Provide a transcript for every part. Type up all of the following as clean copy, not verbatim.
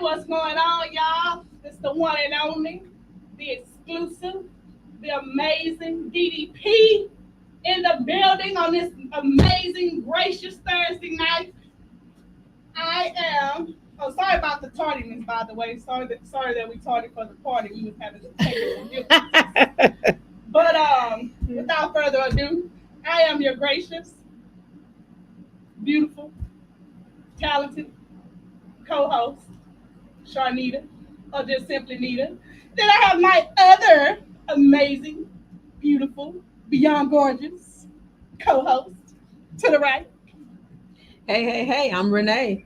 what's going on, y'all? It's the one and only, the exclusive, the amazing DDP in the building on this amazing, gracious Thursday night. I am. Oh, sorry about the tardiness, by the way. Sorry that we tardy for the party. We was having some technical difficulties. But without further ado, I am your gracious, beautiful, talented co-host, Sharnita, or just simply Nita. Then I have my other amazing, beautiful, beyond gorgeous co-host to the right. Hey, I'm Renee.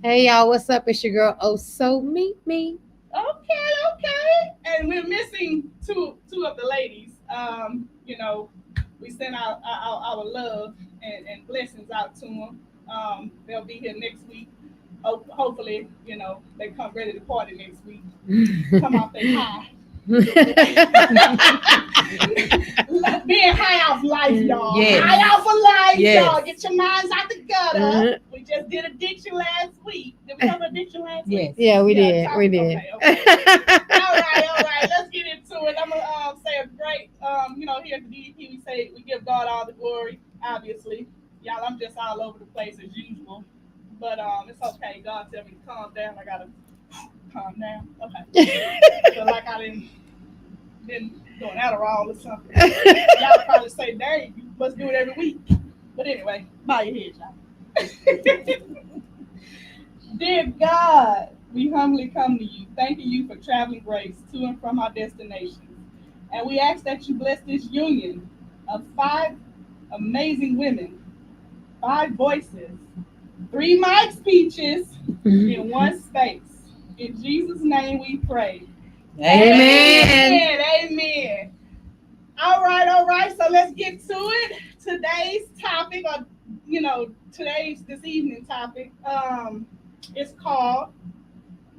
Hey y'all, what's up? It's your girl. Oh, so meet me. Okay. And we're missing two of the ladies. We send our love and blessings out to them. They'll be here next week. Hopefully, they come ready to party next week. Come off their high. Being high off life, y'all. Yes. High off of life, Yes. y'all. Get your minds out the gutter. We just did addiction last week. Did we have addiction last week? Yeah, we did. Okay. All right. Let's get into it. I'm gonna say a great, here at the DDP we say we give God all the glory. Obviously, y'all, I'm just all over the place as usual, but it's okay. God tell me to calm down. I gotta calm down. Okay. Feel like I didn't doing Adderall or something. Y'all probably say, "Dang, you must do it every week." But anyway, bow your head, y'all. Dear God, we humbly come to you, thanking you for traveling grace to and from our destinations. And we ask that you bless this union of 5 amazing women, 5 voices, 3 mic speeches in one space. In Jesus' name we pray. Amen. Amen. All right. So let's get to it. Today's topic, or this evening topic, is called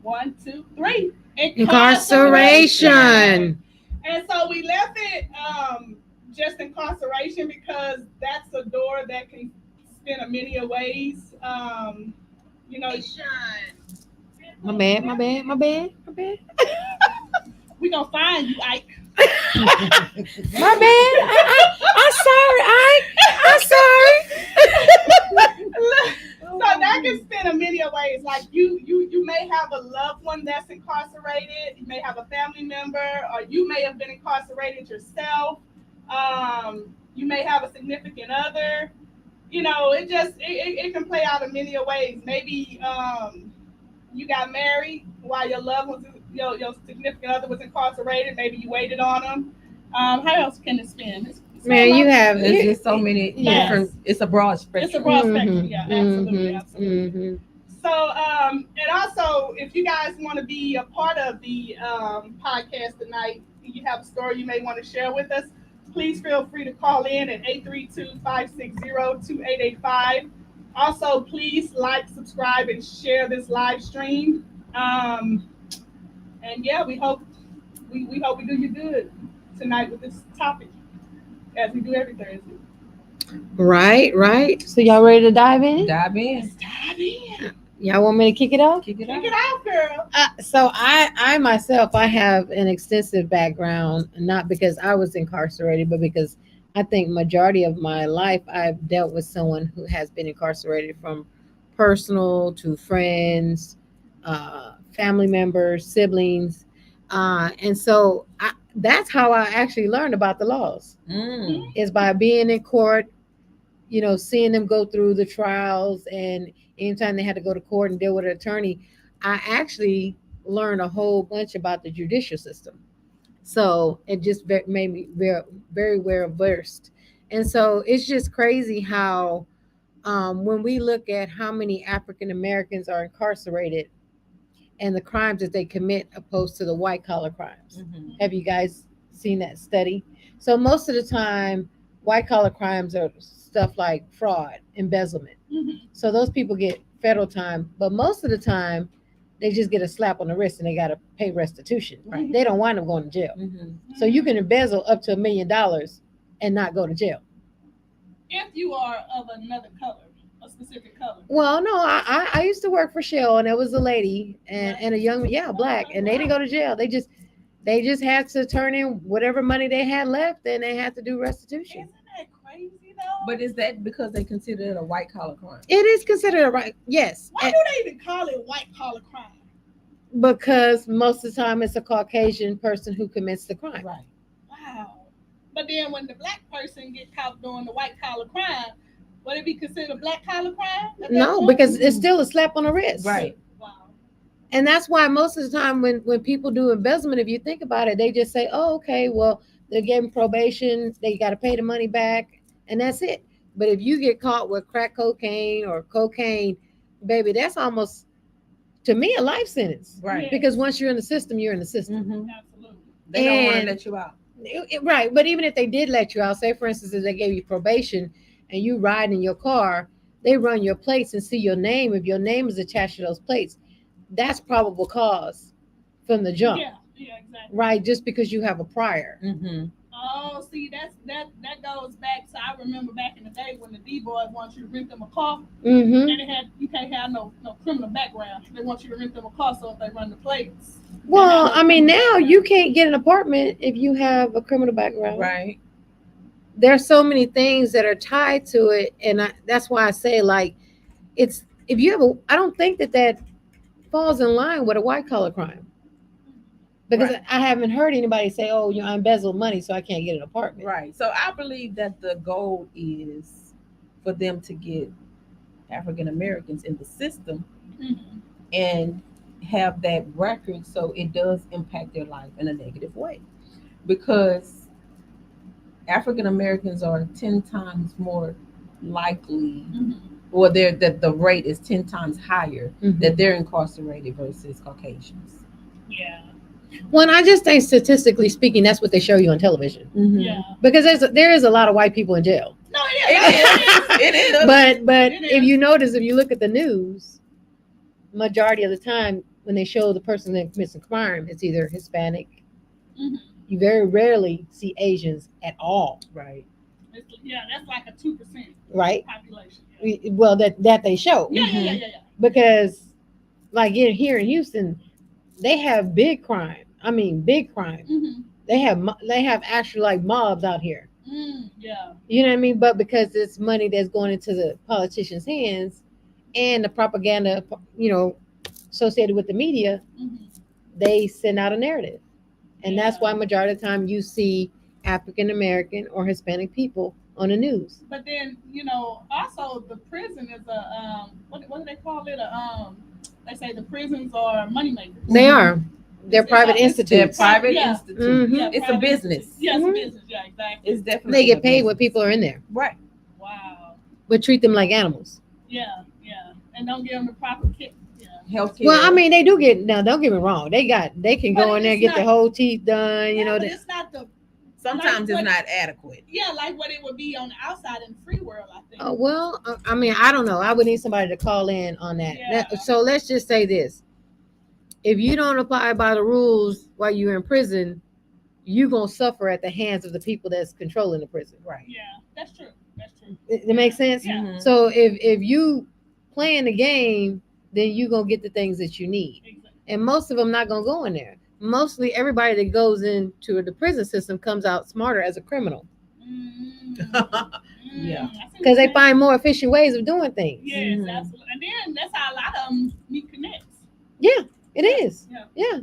1, 2, 3. Incarceration. And so we left it just incarceration because that's a door that can spin a many ways. My bad. We gonna find you, Ike. My bad. I'm sorry, I'm sorry. So that can spin a many ways. Like you may have a loved one that's incarcerated. You may have a family member, or you may have been incarcerated yourself. You may have a significant other. It can play out in many ways. Maybe you got married while your loved one, your significant other was incarcerated. Maybe you waited on them. How else can it spin? Man, you have There's just so many different. It's a broad spectrum. It's a broad spectrum. Yeah, absolutely. Mm-hmm. So, and also, if you guys want to be a part of the podcast tonight, you have a story you may want to share with us, please feel free to call in at 832-560-2885. Also, please like, subscribe, and share this live stream. And yeah, we hope we do you good tonight with this topic, as we do every Thursday. Right. So y'all ready to dive in? Dive in. Let's dive in. Y'all want me to kick it off? Kick it Kick out. it out, girl. So I myself, I have an extensive background, not because I was incarcerated, but because I think majority of my life I've dealt with someone who has been incarcerated, from personal to friends, family members, siblings. And so that's how I actually learned about the laws, is by being in court, seeing them go through the trials. And anytime they had to go to court and deal with an attorney, I actually learned a whole bunch about the judicial system. So it just made me very, very well versed. And so it's just crazy how when we look at how many African Americans are incarcerated and the crimes that they commit opposed to the white collar crimes. Mm-hmm. Have you guys seen that study? So most of the time, white collar crimes are stuff like fraud, embezzlement. Mm-hmm. So those people get federal time, but most of the time they just get a slap on the wrist and they got to pay restitution. Right. They don't wind up going to jail. Mm-hmm. So you can embezzle up to $1 million and not go to jail. If you are of another color a specific color? Well, no, I used to work for Shell, and there was a lady and a young, black, and they didn't go to jail. They just had to turn in whatever money they had left, and they had to do restitution. Isn't that crazy though? But is that because they consider it a white collar crime? It is considered a right, yes, Why do they even call it white collar crime? because most of the time it's a Caucasian person who commits the crime. Right. Wow. But then when the black person get caught doing the white collar crime, would it be considered a black collar crime? at that No, point? because it's still a slap on the wrist. Right. Wow. And that's why most of the time when people do embezzlement, if you think about it, they just say, oh, okay, well, they're getting probation, they got to pay the money back, and that's it. But if you get caught with crack cocaine or cocaine, baby, that's almost, to me, a life sentence. Right. Yeah. Because once you're in the system, you're in the system. Mhm. Absolutely. They don't want to And- let you out. Right. But even if they did let you out, say, for instance, if they gave you probation and you ride in your car, they run your plates and see your name. If your name is attached to those plates, that's probable cause from the jump. Yeah. Yeah. Exactly. Right, just because you have a prior. Mm-hmm. Oh, see, that goes back to, I remember back in the day when the D boys want you to rent them a car, Mm-hmm. and you can't have no criminal background. They want you to rent them a car, so if they run the plates. Well, I mean, now you can't get an apartment if you have a criminal background. Right. There's so many things that are tied to it, and that's why I say, like, it's, if you have I don't think that falls in line with a white collar crime. Because Right. I haven't heard anybody say, oh, I embezzled money, so I can't get an apartment. Right. So I believe that the goal is for them to get African Americans in the system Mhm. and have that record so it does impact their life in a negative way. Because African Americans are 10 times more likely, Mhm. or that the rate is 10 times higher Mhm. that they're incarcerated versus Caucasians. Yeah. Well, I just think statistically speaking, that's what they show you on television. Mm-hmm. Yeah. Because there is a lot of white people in jail. No, yeah. It is. But It if is. you notice, if you look at the news, majority of the time when they show the person that commits a crime, it's either Hispanic. Mhm. You very rarely see Asians at all, Right. Yeah, that's like a 2% right? population. Yeah. Well, that they show. Yeah. Because like here in Houston, they have big crime. I mean, big crime. Mm-hmm. They have actually like mobs out here. Yeah. You know what I mean? But because it's money that's going into the politicians' hands and the propaganda, associated with the media, Mm-hmm. they send out a narrative. And that's Yeah. why majority of the time you see African American or Hispanic people on the news. But then, also the prison is a what do they call it? They say the prisons are moneymakers. They are. They're It's private like- it's- They're institutes. private Yeah. institutes. Mhm. Yeah, It's a private business. institutions. Yeah, it's Mhm. a business. Yeah, exactly. It's definitely They get a paid when business. people are in there, Right. Wow. but treat them like animals. Yeah. And don't give them the proper kick. Yeah. Healthcare. Well, I mean, they do get, now don't get me wrong. They can But go in there and it's get their not- whole teeth done, But they, it's not the sometimes like it's what- not adequate. like what it would be on the outside in the free world. I think. oh, well, I mean, I don't know. I would need somebody to call in on that. Yeah. So let's just say this. If you don't apply by the rules while you're in prison, you're going to suffer at the hands of the people that's controlling the prison. Right. Yeah, that's true. It makes sense? Yeah. Mhm. So if you playing the game, then you're going to get the things that you need. Exactly. And most of them not going to go in there. Mostly everybody that goes into the prison system comes out smarter as a criminal Yeah. because they find more efficient ways of doing things. Yes, Mhm. absolutely. And then that's how a lot of them meet connects. It is. Yeah.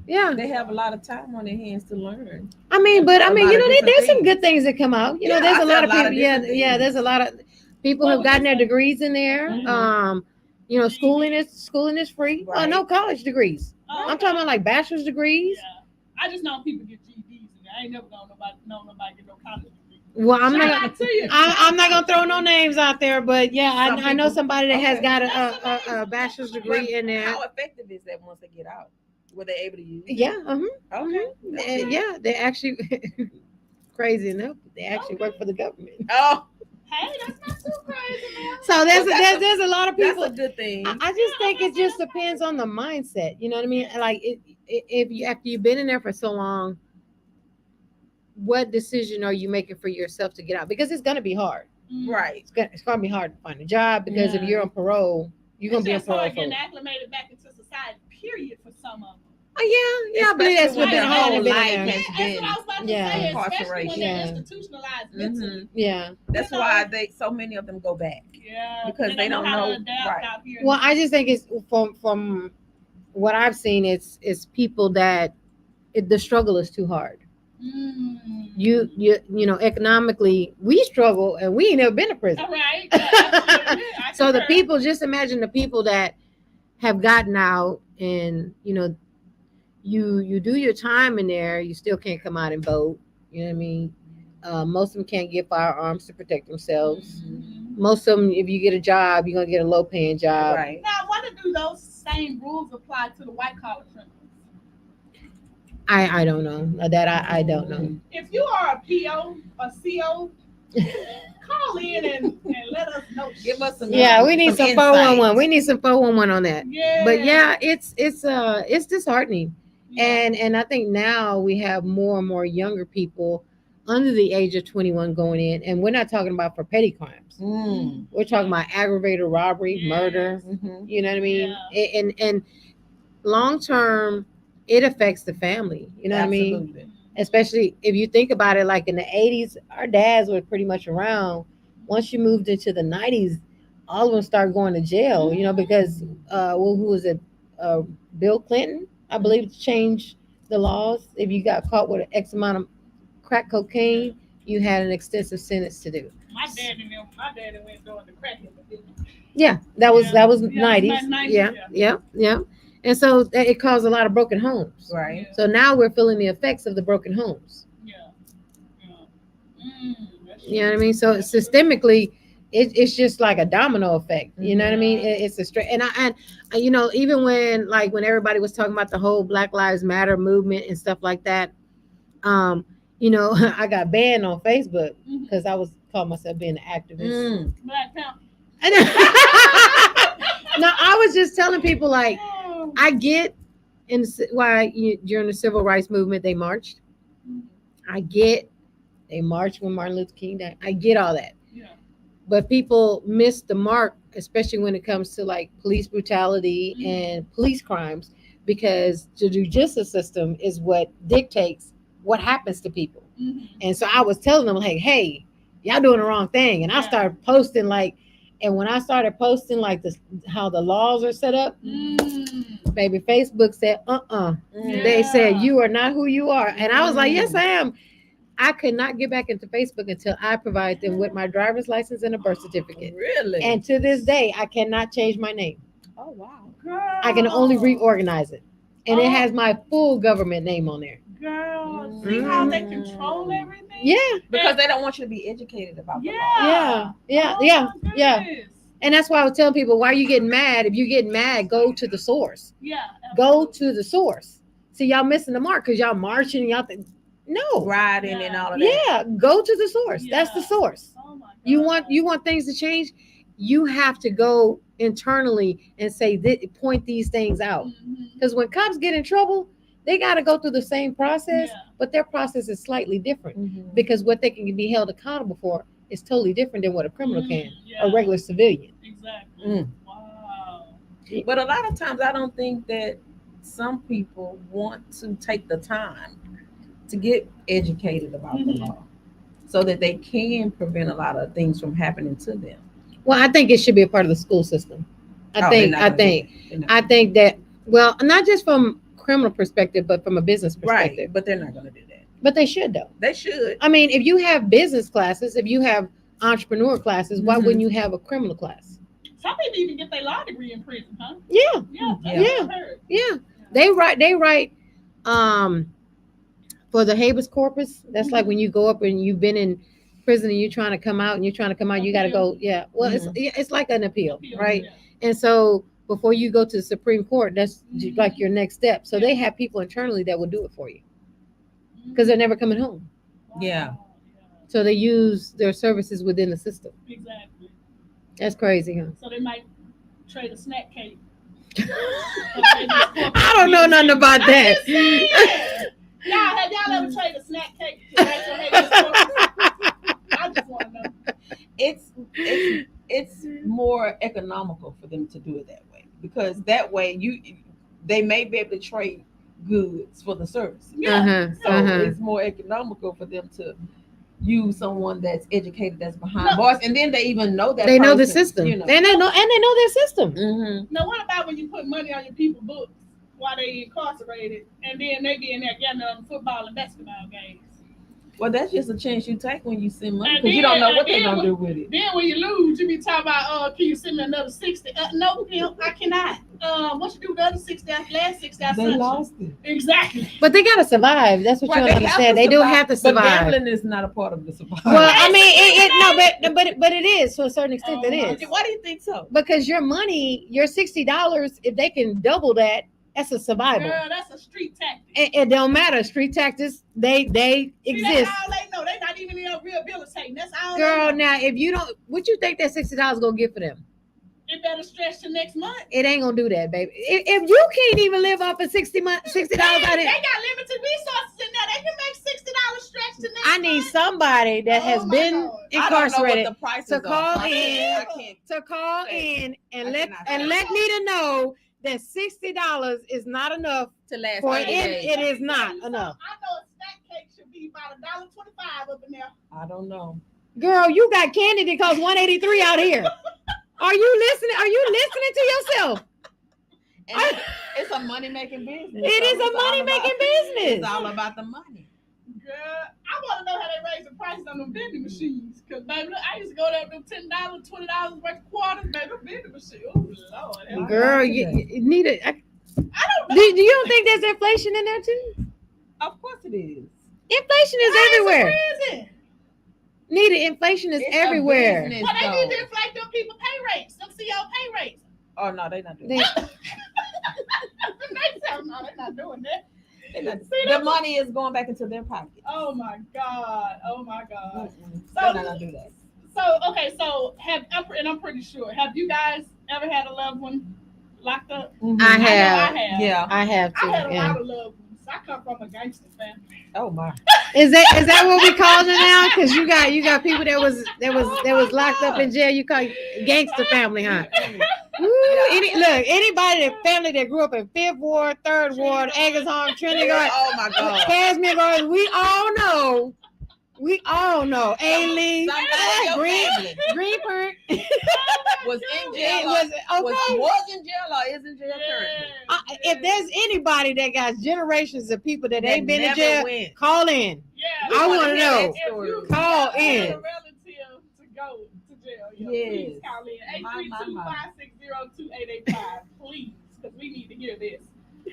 Yeah. They have a lot of time on their hands to learn. I mean, but A lot of different there's some things. good things that come out. Yeah, There's I a said lot of people. different things. There's a lot of people Well, have gotten their it's like- degrees in there. Mhm. Schooling is free. Right. No college degrees. Oh, I'm talking about like bachelor's degrees. Yeah. I just know people get GEDs in there. I ain't never known nobody get no college degree. Well, I'm Shout not. out to you. I'm not gonna throw no names out there, but yeah, Some I know people- somebody that has okay. got That's a bachelor's degree in there. How effective is that once they get out? Were they able to use it? Yeah, Okay. yeah, they actually crazy enough. They actually work for the government. Oh, Hey, that's not too crazy, man. So Well, that's there's a lot of that's people. a good thing. I just think it just depends on the mindset. You know what I mean? Like if you after you've been in there for so long, what decision are you making for yourself to get out? Because it's gonna be hard. Right. It's gonna be hard to find a job because if Yeah. you're on parole, you're gonna It's be on just parole hard for. getting acclimated back into society. Period for some of them. Oh yeah, I believe that's Especially when within their a whole whole been in life there. has That's what I was about to Yeah. say, especially when incarceration. they're Yeah. institutionalized mentally. Yeah. That's You know, why so many of them go back. Yeah, Because they don't how know- to adapt right. out here. Well, I just think it's from what I've seen. It's people that the struggle is too hard. You know, economically we struggle and we ain't never been to prison. All right. Yeah, absolutely. I So the concur. people, just imagine the people that have gotten out and you know you do your time in there, you still can't come out and vote. You know what I mean? Most of them can't get firearms to protect themselves. Most of them, if you get a job, you're gonna get a low paying job. Right. Now, I wonder, do those same rules apply to the white collar criminals? I don't know that I don't know. If you are a PO, a CO, call in and let us know. Give us some- Yeah, we need some insight. 411. We need some 411 on that. Yeah. But yeah, it's disheartening. Yeah. And I think now we have more and more younger people under the age of 21 going in, and we're not talking about for petty crimes. We're talking about aggravated robbery, Yes. murder. Mhm. You know what I mean? Yeah. And long term, it affects the family. You know what I mean? Absolutely. Especially if you think about it, like in the 80s, our dads were pretty much around. Once you moved into the 90s, all of them started going to jail. You know, because who was it? Bill Clinton, I believe, changed the laws. If you got caught with an X amount of crack cocaine, you had an extensive sentence to do. My daddy went doing the crack epidemic. Yeah, that was Yeah. 90s. 90s, Yeah. And so it caused a lot of broken homes. Right. So now we're feeling the effects of the broken homes. Yeah. That's You know what I true. mean? So That's true. systemically, it's just like a domino effect. You know what I mean? Yeah. It's a straight and you know, even when everybody was talking about the whole Black Lives Matter movement and stuff like that, you know, I got banned on Facebook Mhm. because I was calling myself being an activist. Black Panther. No, I was just telling people like Oh. I get during the civil rights movement they marched. I get they marched when Martin Luther King died. I get all that. Yeah. But people miss the mark, especially when it comes to like police brutality Mhm. and police crimes, because the judicial system is what dictates what happens to people. Mhm. And so I was telling them like, hey, y'all doing the wrong thing. And I Yeah. started posting like, and when I started posting like this, how the laws are set up, baby, Facebook said, Yeah. They said you are not who you are. And I was like, yes, I am. I could not get back into Facebook until I provide them with my driver's license and a birth certificate. Really? And to this day, I cannot change my name. oh wow. Girl. I can only reorganize it. And it Oh. has my full government name on there. Girl, see how they control everything? Yeah. Because they don't want you to be educated about the law. Yeah. Yeah. Oh, Yeah. my Yeah. goodness. And that's why I was telling people, why are you getting mad? If you get mad, go to the source. Yeah. Go absolutely. to the source. See, y'all missing the mark because y'all marching. Y'all no. Riding and all of that. Yeah. Go to the source. That's the Yeah. source. Oh my God. You want things to change. You have to go internally and say, point these things out. Mhm. Because when cops get in trouble, they got to go through the same process, Yeah. but their process is slightly different Mhm. because what they can be held accountable for is totally different than what a criminal can, Yeah. a regular civilian. Exactly. Mm. Wow. But a lot of times I don't think that some people want to take the time to get educated about the Mhm. law so that they can prevent a lot of things from happening to them. Well, I think it should be a part of the school system. Oh, I think that, well, not just from criminal perspective, but from a business perspective. Right, but they're not going to do that. But they should though. They should. I mean, if you have business classes, if you have entrepreneur classes, why Mhm. wouldn't you have a criminal class? Some people even get their law degree in prison, huh? Yeah, Yeah. That's Yeah. what I heard. yeah. They write for the habeas corpus. That's like when you go up and you've been in prison and you're trying to come out, you got to go. Yeah. Well, it's like an appeal, Appeal, right? yeah. And so before you go to the Supreme Court, that's Mhm. like your next step. So Yeah. they have people internally that will do it for you because they're never coming home. Yeah. Wow. So they use their services within the system. Exactly. That's crazy, huh? So they might trade a snack cake. I don't know nothing about that. Have y'all ever traded a snack cake to match your habeas corpus? I just want to know. It's it's more economical for them to do it that way, because that way they may be able to trade goods for the service. So it's more economical for them to use someone that's educated, that's behind bars, and then they even know that They know the person, system. you know. And they know their system. Now, what about when you put money on your people's books while they incarcerated, and then they be in there getting on football and basketball games? Well, that's just a chance you take when you send money, And because you then- don't know what and they're then gonna do with it. Then when you lose, you be talking about, can you send me another 60? No, Pimp, I cannot. What you do with the other 60 after last 60? I They sent you. lost it. Exactly. But they gotta survive. That's what Right, you they don't have understand. to They do survive, have to But survive. gambling is not a part of the survival. Well, I mean, but it is to a certain extent. Oh, It my is God. Why do you think so? because your money, your $60, if they can double that, that's a survival. Girl, that's a street tactic. It don't matter. Street tactics, they See, exist. that's all they know. They not even in rehabilitating. That's all Girl, they know. now if you don't, what you think that $60 gonna get for them? It better stretch to next month. It ain't gonna do that, baby. If you can't even live off of $60 out They of it, got limited resources in there. They can make $60 stretch to next I need month. somebody that Oh has my been God. incarcerated I don't know what the prices to are. call I in. can't. to call in and let cannot say. Nita know that $60 is not enough To last for 30 days. it is not enough. I know a snack cake should be about $1.25 up in there. I don't know. Girl, you got candy that costs $183 out here. Are you listening? Are you listening to yourself? And it's a money making business. It is a money-making business. It's all about the money. Girl, I want to know how they raise the prices on them vending machines. Because, baby, look, I used to go there with them $10, $20 worth of quarters, baby, them vending machine. Oh, Lord. hell. Girl, you need it. I don't know. Do you don't think there's inflation in there too? Of course it is. Inflation is Why everywhere. it so crazy? Nita, inflation is It's a everywhere. business, Well, they though. need to inflate them people pay rates, them CO pay rates. Oh no, they not doing They- that. They say, no, they're not doing that. They not, See, the that's- money is going back into their pocket. Oh, my God. Oh, my God. They're not gonna do that. So, okay, so I'm pretty sure, have you guys ever had a loved one locked up? I I know have. I have. Yeah. I have to. I had a Yeah. lot of loved ones. I come from a gangster family. Oh my. Is that what we calling it now? Because you got people that was locked up in jail. You call gangster family, huh? Ooh, anybody that family that grew up in Fifth Ward, Third Ward, Eggleston, Trinity Guard, Oh my God. Casimir Guard, we all know. Aileen, Somebody in your Green, family Greenburg. was in It jail. was okay. Was in jail or is in jail currently. If there's anybody that got generations of people that ain't been in never jail, went. call in. Yeah. I wanna want to hear know. that If story. you Call have in. a relative to go to jail, please Yes. call in. My. 832-560-2885. Please, because we need to hear this.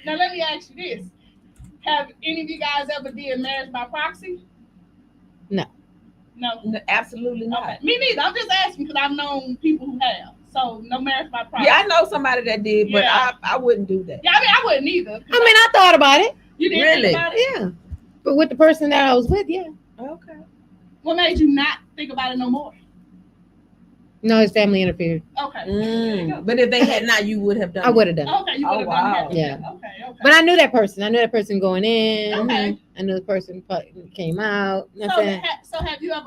Now, let me ask you this. Have any of you guys ever did marriage by proxy? No. No? No, absolutely not. Okay. Me neither. I'm just asking because I've known people who have. So, no marriage by proxy. Yeah, I know somebody that did, but Yeah. I wouldn't do that. Yeah, I mean, I wouldn't either. I mean, I thought about it. You didn't Really? think about it? Yeah. But with the person that I was with, yeah. Okay. What made you not think about it no more? No, his family interfered. Okay. There you go. But if they had not, you would have done I would have done it. Okay, you Oh, would have wow. done that. Yeah. Okay. But I knew that person. I knew that person going in. Okay. I knew the person came out. You know what So, I'm saying? so have you ever?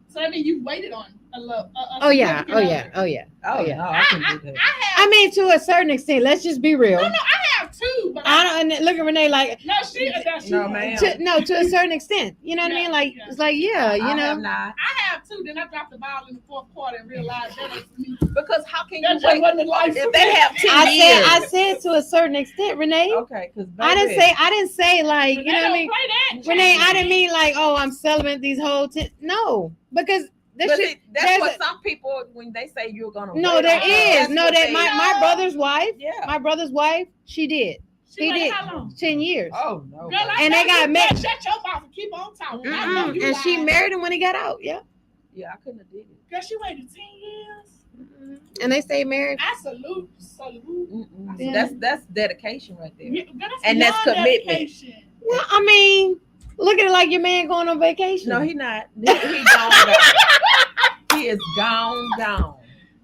So I mean, you waited on a love. Oh yeah. significant Oh yeah. other. Oh yeah. Oh, yeah. no, I couldn't do that. I have. I mean, to a certain extent. Let's just be real. No, I have too. But I don't. And look at Renee like. No, she. No, ma'am. To a certain extent. You know what I Yeah, mean? Like yeah. it's like yeah. You I know. have not. I have too. Then I dropped the ball in the fourth quarter and realized that was me. Because how can That you just wait wasn't the life for if they me. have 10 I years? said to a certain extent, Renee. Okay, because I didn't say like you They know what I don't mean. play that. Renee, James. I didn't mean like, oh, I'm celibate these whole no, because this But shit. see, that's there's what a- some people when they say you're gonna. No, wait there on is that's no what that they- my brother's wife, Yeah. my brother's wife, she did. She He waited did how long? 10 years, Oh no. Girl, I And they know got you married. better Shut your mouth and keep on talking. I know you and she lying. married him when he got out. Yeah, Yeah, I couldn't have did it. Girl, she waited 10 years. and they stayed married. I salute. Yeah. That's dedication right there. Yeah, girl, And that's beyond commitment. dedication. Well, I mean, look at it like your man going on vacation. No, he not. He gone down. He is gone,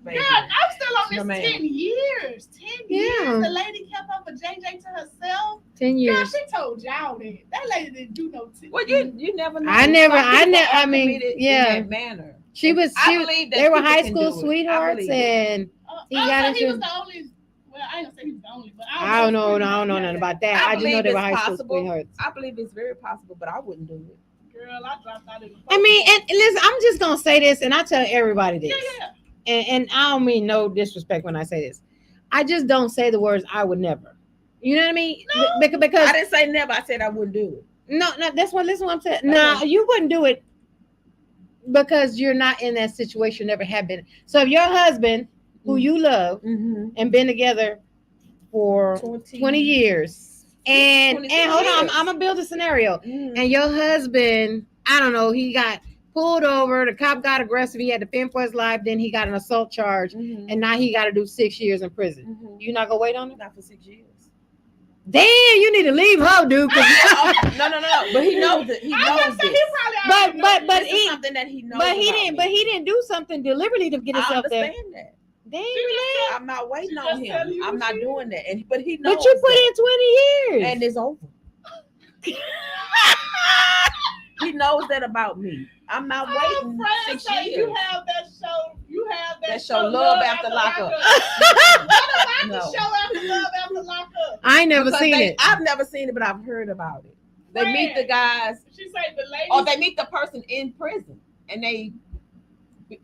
baby. Girl, I'm still on No, this ma'am. 10 years. 10 Yeah. years. The lady kept up with JJ to herself. 10 Girl, years. she told y'all that. That lady didn't do no 10. Well, you never know. I never- Some I people ne- I are mean, committed yeah. in that manner. She was. I believe that They were people high can school do it. I sweethearts, believe it. and he got he was into. the only. Well, I ain't gonna say he was the only, but I don't know. I don't know nothing about that. I just know believe they were it's high school possible. sweethearts. I believe it's very possible, but I wouldn't do it. Girl, I dropped out in the. I mean, and listen, I'm just gonna say this, and I tell everybody this, yeah. and I don't mean no disrespect when I say this. I just don't say the words "I would never." You know what I mean? No. Because I didn't say never. I said I wouldn't do it. no, that's what. Listen, what I'm saying. No, you wouldn't do it because you're not in that situation. Never have been. So if your husband, who you love, and been together for 20 years, and hold on, I'm gonna build a scenario. And your husband, I don't know, he got pulled over. The cop got aggressive. He had to fend for his life. Then he got an assault charge, and now he got to do 6 years in prison. You not gonna wait on it? Not for 6 years. Damn, you need to leave her, dude. No. But he knows it. He knows it. But it's something that he knows. But he didn't do something deliberately to get himself there. I understand that. Damn, I'm not waiting on him. I'm not doing that. But he knows. But you put in 20 years, and it's over. He knows that about me. I'm not waiting 6 years. You have that show. That show Love After Lockup. No. Show after Love After Lockup. I ain't never seen it. I've never seen it, but I've heard about it. They meet the guys. She say the ladies. Or they meet the person in prison, and they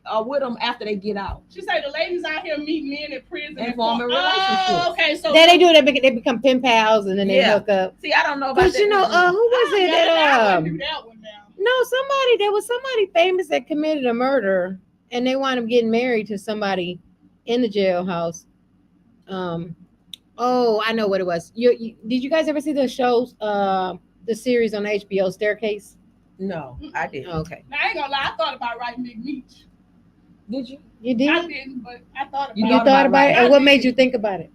are with them after they get out. She say the ladies out here meet men in prison and form a relationship. Oh, okay, so then they do it. They become pen pals, and then they hook up. See, I don't know about that. But you know, who was it that I wouldn't do that one now. No, there was somebody famous that committed a murder, and they wound up getting married to somebody in the jailhouse. Oh, I know what it was. Did you guys ever see the shows, the series on HBO, Staircase? No, I didn't. Okay. Now, I ain't gonna lie, I thought about writing Big Meech. Did you? You did? I didn't, but I thought about it. You thought about it? And what made you think about it?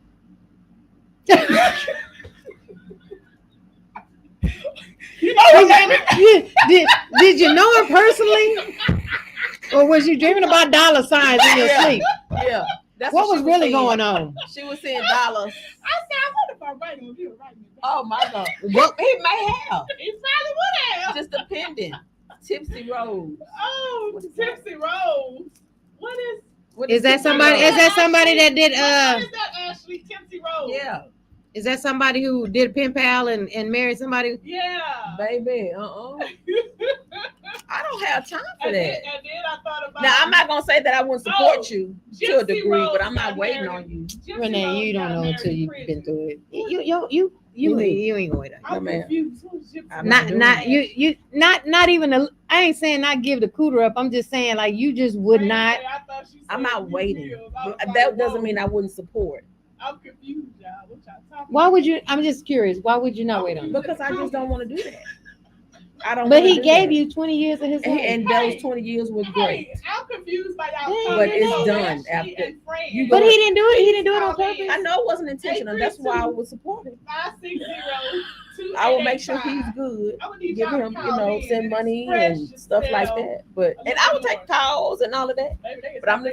You know what did you know her personally? Or was you dreaming about dollar signs in your sleep? Yeah. That's what was really going on? She was saying dollars. I said, I wonder if I write him. If he was writing it. Oh my God. Well, he may have. He probably would have. Just depending. Tipsy Rose. Oh, Tipsy Rose. What is that somebody? Is that somebody that did? What is that, Ashley? Tipsy Rose. Yeah. Is that somebody who did pen pal and married somebody? Yeah. Baby, I don't have time for that. I thought about now, I'm not going to say that I wouldn't support you to a degree, but I'm not waiting on you. Renee, you don't know until you've been through it. You ain't going to. I'm confused. Not even I ain't saying not give the cooter up. I'm just saying like you just would not. I'm not waiting. That doesn't mean I wouldn't support. I'm confused, y'all. What y'all talking Why would you? I'm just curious. Why would you not wait on it? Because I just don't want to do that. I don't. But he gave you 20 years of his life, and those 20 years was great. I'm confused by y'all. But it's done after. But he didn't do it. He didn't do it on purpose. I know it wasn't intentional. That's why I would support him. 560. I will make sure he's good. Give him, send money and stuff like that. But I would take calls and all of that. But I'm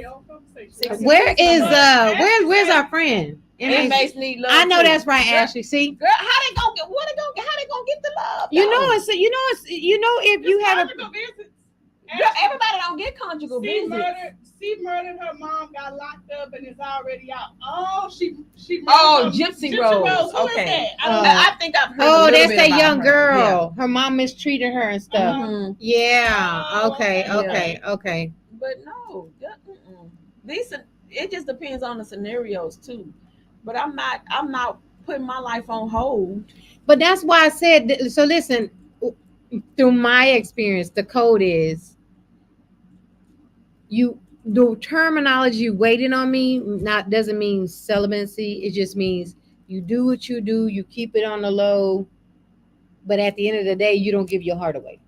where's our friend? Inmates need love. I know that's right, Ashley. See, girl, how they gonna get the love? If you have a visit. Girl, everybody don't get conjugal visits. She murdered her mom, got locked up, and is already out. Oh, she Gypsy Rose. Okay. I think I've heard. Oh, that's that young girl. Yeah. Her mom mistreated her and stuff. Yeah. Oh, Okay. But no, it just depends on the scenarios too. But I'm not putting my life on hold. But that's why I said. So listen, through my experience, the code is the terminology waiting on me doesn't mean celibacy. It just means you do what you do, you keep it on the low, but at the end of the day, you don't give your heart away.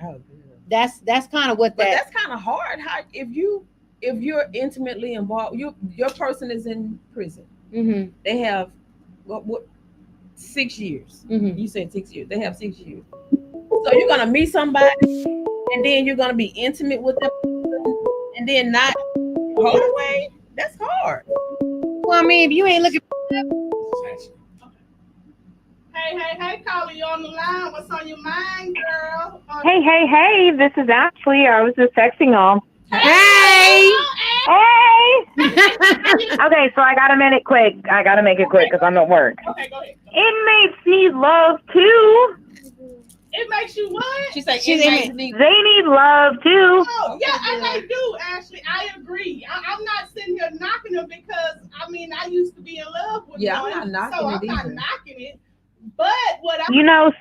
Oh, good. That's kind of what that's kind of hard. How if you're intimately involved, your person is in prison. Mm-hmm. They have what 6 years. Mm-hmm. You said 6 years. They have 6 years. So you're gonna meet somebody, and then you're gonna be intimate with them, and then not hold away. That's hard. Well, I mean, if you ain't looking. Hey, caller, you on the line? What's on your mind, girl? Hey, this is Ashley. I was just texting y'all. Hey. Hey! Okay, so I gotta make it quick. I gotta make it quick because I'm at work. Okay, go ahead. Inmates need love too. It makes you what? She said She's inmates in- need. They need love too. Oh, yeah, Okay, and good. they do, Ashley. I agree. I'm not sitting here knocking them because, I mean, I used to be in love with Yeah, one. I'm not knocking so it I'm not either. knocking it. But what I You know,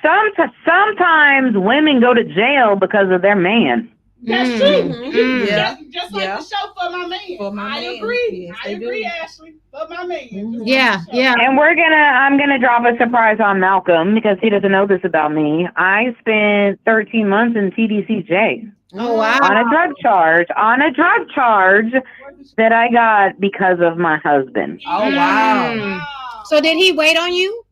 sometimes women go to jail because of their man. That's Mm. true. Mhm. Yeah. Just like Yeah. the show For My Man. For My I Man. agree. Yes, I they agree, do. Ashley. For My Man. Mhm. Just like Yeah, the show. yeah. And I'm gonna drop a surprise on Malcolm because he doesn't know this about me. I spent 13 months in TDCJ Oh, wow. on a drug charge that I got because of my husband. Oh, wow. Mm. So did he wait on you?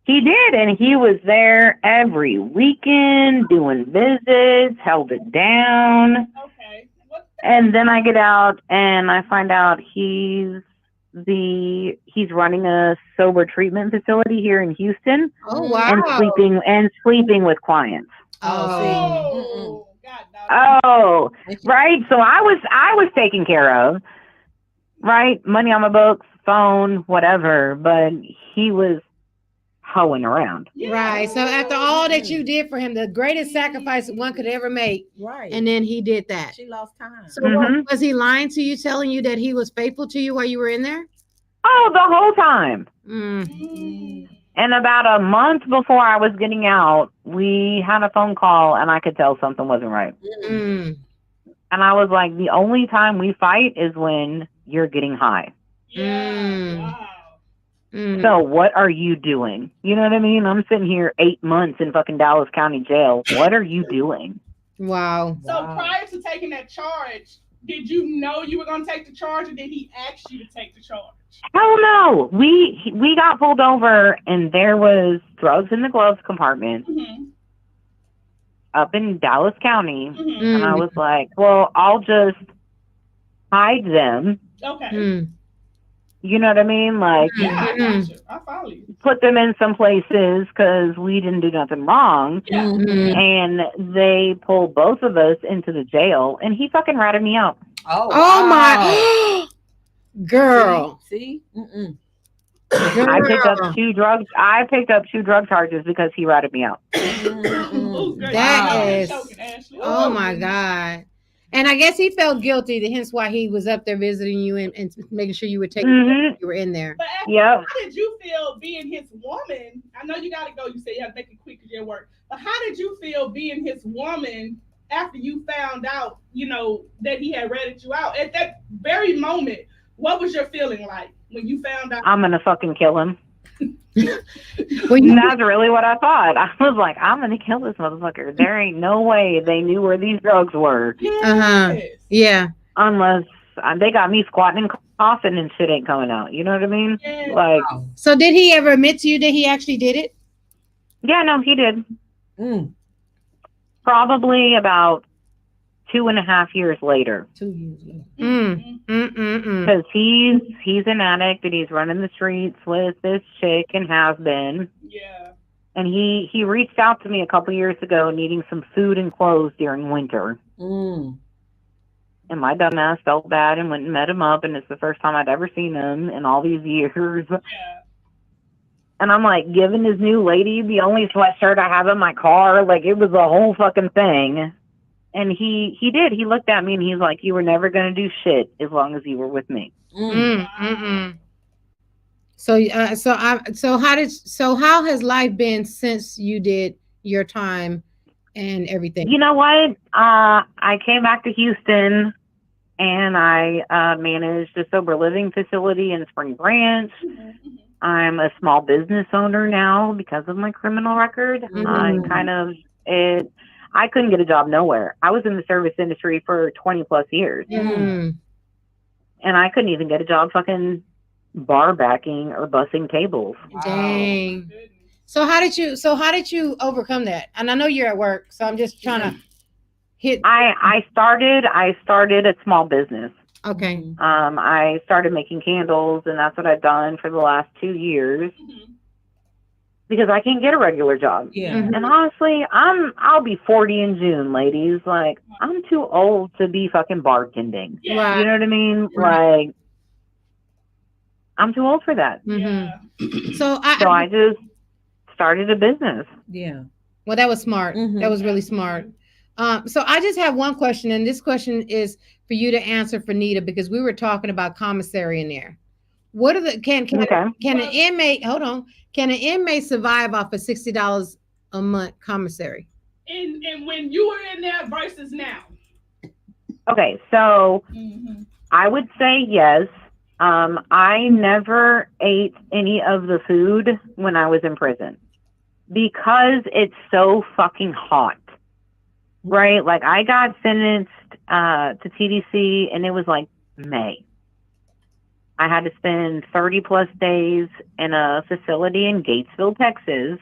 He did, and he was there every weekend doing visits, held it down. Okay. What? And then I get out and I find out he's running a sober treatment facility here in Houston Oh, and wow. sleeping with clients. Oh, see. Oh, God, Oh, right. So I was taken care of, right? Money on my books, phone, whatever. But he was hoeing around. Yeah. Right. So after all that you did for him, the greatest sacrifice one could ever make, Right. and then he did that. She lost time. So Mhm. was he lying to you, telling you that he was faithful to you while you were in there? Oh, the whole time. Mm. And about a month before I was getting out, we had a phone call and I could tell something wasn't right. Mm. And I was like, the only time we fight is when you're getting high. Yeah. Mm. Wow. Mm. So what are you doing? You know what I mean? I'm sitting here 8 months in fucking Dallas County Jail. What are you doing? Wow. So Wow. prior to taking that charge, did you know you were going to take the charge, or did he ask you to take the charge? Hell no. We got pulled over and there was drugs in the gloves compartment Mm-hmm. up in Dallas County. Mm-hmm. And I was like, well, I'll just hide them. Okay. Mm. You know what I mean? Like, Yeah, I Mm. got you. I follow you. put them in some places because we didn't do nothing wrong. Yeah. Mm. And they pulled both of us into the jail and he fucking ratted me out. Oh, Oh wow. my girl. See? Mm-mm. I picked up two drug charges because he ratted me out. Ooh, girl, That you know you're is- choking, Ashley. Oh my God. And I guess he felt guilty, hence why he was up there visiting you and making sure you were taken care of Mhm. when you were in there. But Ashley, Yep. how did you feel being his woman? I know you got to go. You said you had to make it quick because you're at work. But how did you feel being his woman after you found out, that he had ratted you out? At that very moment, what was your feeling like when you found out? I'm going to fucking kill him. Well, you, That's really what I thought. I was like, I'm going to kill this motherfucker. There ain't no way they knew where these drugs were uh-huh. Yes. Yeah. unless they got me squatting and coughing and shit ain't coming out. You know what I mean? Yeah. Like, So did he ever admit to you that he actually did it? yeah, no, he did. Mm. Probably about 2.5 years later. 2 years later. Mm. Mm-mm-mm. Because he's an addict and he's running the streets with this chick and has been. Yeah. And he reached out to me a couple years ago needing some food and clothes during winter. Mm. And my dumb ass felt bad and went and met him up. And it's the first time I'd ever seen him in all these years. Yeah. And I'm like giving his new lady the only sweatshirt I have in my car. Like, it was a whole fucking thing. And he did. He looked at me and he's like, you were never going to do shit as long as you were with me. Mm. Mm-mm. So how has life been since you did your time and everything? You know what? I came back to Houston and I managed a sober living facility in Spring Branch. Mm-hmm. I'm a small business owner now because of my criminal record. I couldn't get a job nowhere. I was in the service industry for 20 plus years Mm. and I couldn't even get a job fucking bar backing or bussing tables. Dang. Goodness. So how did you overcome that? And I know you're at work, so I'm just trying to hit. I started a small business. Okay. Mm. I started making candles and that's what I've done for the last 2 years. Mhm. because I can't get a regular job. Yeah. Mhm. And honestly, I'll be 40 in June, ladies. Like, I'm too old to be fucking bartending. Yeah. You know what I mean? Right. Like, I'm too old for that. Yeah. So So I just started a business. Yeah. well, that was smart. Mhm. That was really smart. So I just have one question, and this question is for you to answer for Nita, because we were talking about commissary in there. What are the can Okay. an inmate hold on? Can an inmate survive off of $60 a month commissary? And when you were in there versus now. Okay, so Mm-hmm. I would say yes. I never ate any of the food when I was in prison because it's so fucking hot, right? Like, I got sentenced to TDC, and it was like May. I had to spend 30 plus days in a facility in Gatesville, Texas,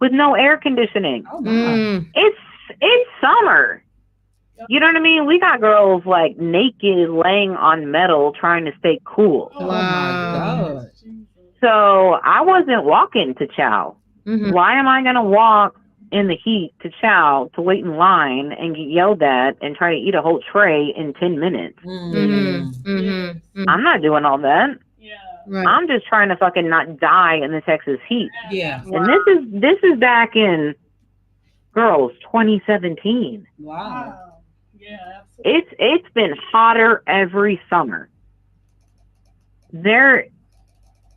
with no air conditioning. Oh my. Mm. It's summer. You know what I mean? We got girls like naked laying on metal trying to stay cool. Oh Wow. my God. So I wasn't walking to chow. Mhm. Why am I going to walk in the heat to chow to wait in line and get yelled at and try to eat a whole tray in 10 minutes? Mhm. Mhm. Mhm. I'm not doing all that. Yeah. Right. I'm just trying to fucking not die in the Texas heat. Yeah. And this is back in, girls, 2017. Wow. Wow. Yeah, absolutely. It's been hotter every summer.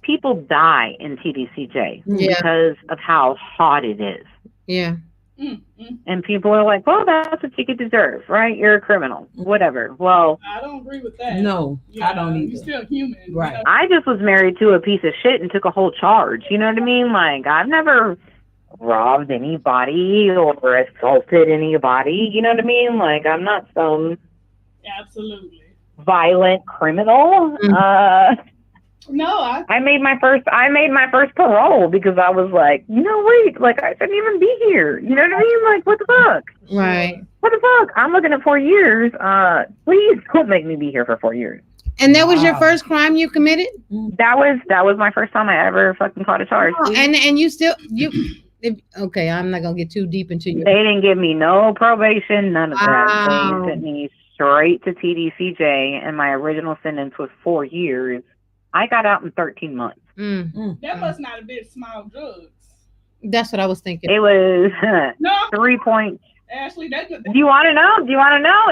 People die in TDCJ Yeah. because of how hot it is. Yeah. And people are like, well, that's what you could deserve, right? You're a criminal. Whatever. Well, I don't agree with that. No, I don't You're either. still human. Right. You know? I just was married to a piece of shit and took a whole charge. You know what I mean? Like, I've never robbed anybody or assaulted anybody. You know what I mean? Like, I'm not some Absolutely. violent criminal. No, I made my first parole because I was like, wait, like, I shouldn't even be here. You know what I mean? Like, what the fuck? Right. What the fuck? I'm looking at 4 years. Please don't make me be here for 4 years. And that was your Wow. first crime you committed? That was my first time I ever fucking caught a charge. Oh, and you still okay, I'm not gonna get too deep into your They didn't give me no probation, none of that. Wow. They sent me straight to TDCJ, and my original sentence was 4 years. I got out in 13 months. that must not have been small drugs. That's what I was thinking. It was No, 3 point. Ashley, Do you want to know?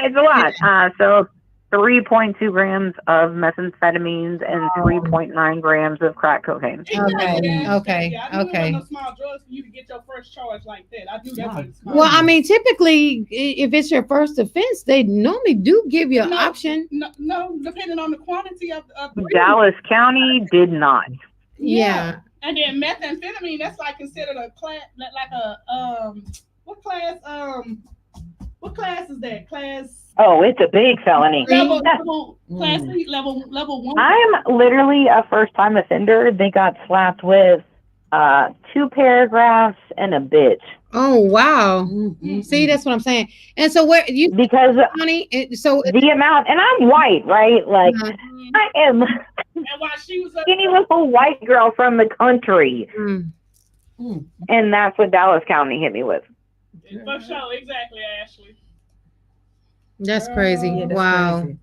It's a lot. So 3.2 grams of methamphetamines and 3.9 grams of crack cocaine. Okay. Yeah, I knew it wasn't no small drugs for you to get your first charge like that. I knew that wasn't small. Well, I mean, typically, if it's your first offense, they normally do give you an option. No, depending on the quantity of Dallas County did not. Yeah. And then methamphetamine, that's like considered a class, like a what class? What class is that? Class. Oh, it's a big felony. Class C, level 1. I'm literally a first-time offender. They got slapped with 2 paragraphs and a bitch. Oh wow! See, that's what I'm saying. And so where you because honey? So the amount, and I'm white, right? Like I am. And while she was skinny little white girl from the country, and that's what Dallas County hit me with. For sure, exactly, Ashley. That's crazy. Yeah, that's wow. crazy.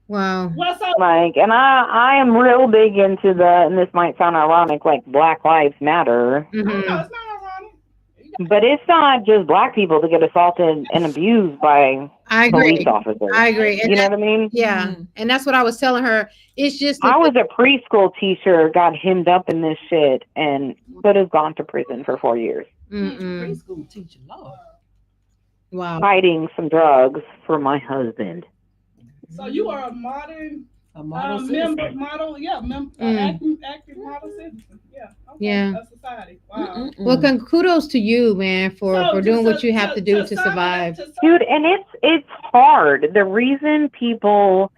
Wow. Well, so Like, and I am real big into and this might sound ironic, like Black Lives Matter. no, it's not ironic. But it's not just black people that get assaulted and abused by police officers. I agree. You know what I mean? Yeah. And that's what I was telling her. It's just I was a preschool teacher, got hemmed up in this shit, and could have gone to prison for 4 years. Preschool teacher, Lord. Wow. Fighting some drugs for my husband. So you are a model citizen. active model citizen. Yeah. Okay. Yeah. Of society. Wow. Well, kudos to you, man, for doing what you have to do to survive. Dude, and it's hard. The reason people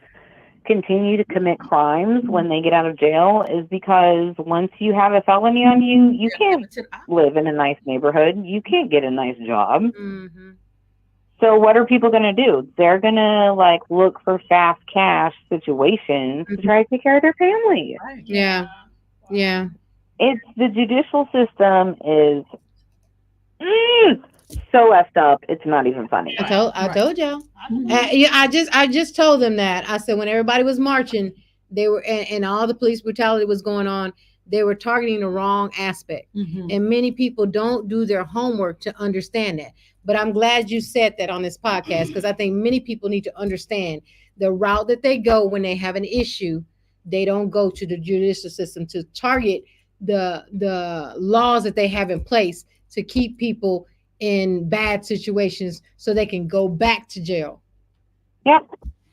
continue to commit crimes when they get out of jail is because once you have a felony on you, you can't live in a nice neighborhood. You can't get a nice job. Mm-hmm. So what are people going to do? They're going to like look for fast cash situations to try to take care of their family. Right. Yeah. Yeah. It's the judicial system is so effed up. It's not even funny. I told y'all. Mhm. Yeah, I just told them that. I said when everybody was marching, they were and all the police brutality was going on, they were targeting the wrong aspect. Mhm. And many people don't do their homework to understand that. But I'm glad you said that on this podcast because I think many people need to understand the route that they go when they have an issue. They don't go to the judicial system to target the laws that they have in place to keep people in bad situations so they can go back to jail. Yep.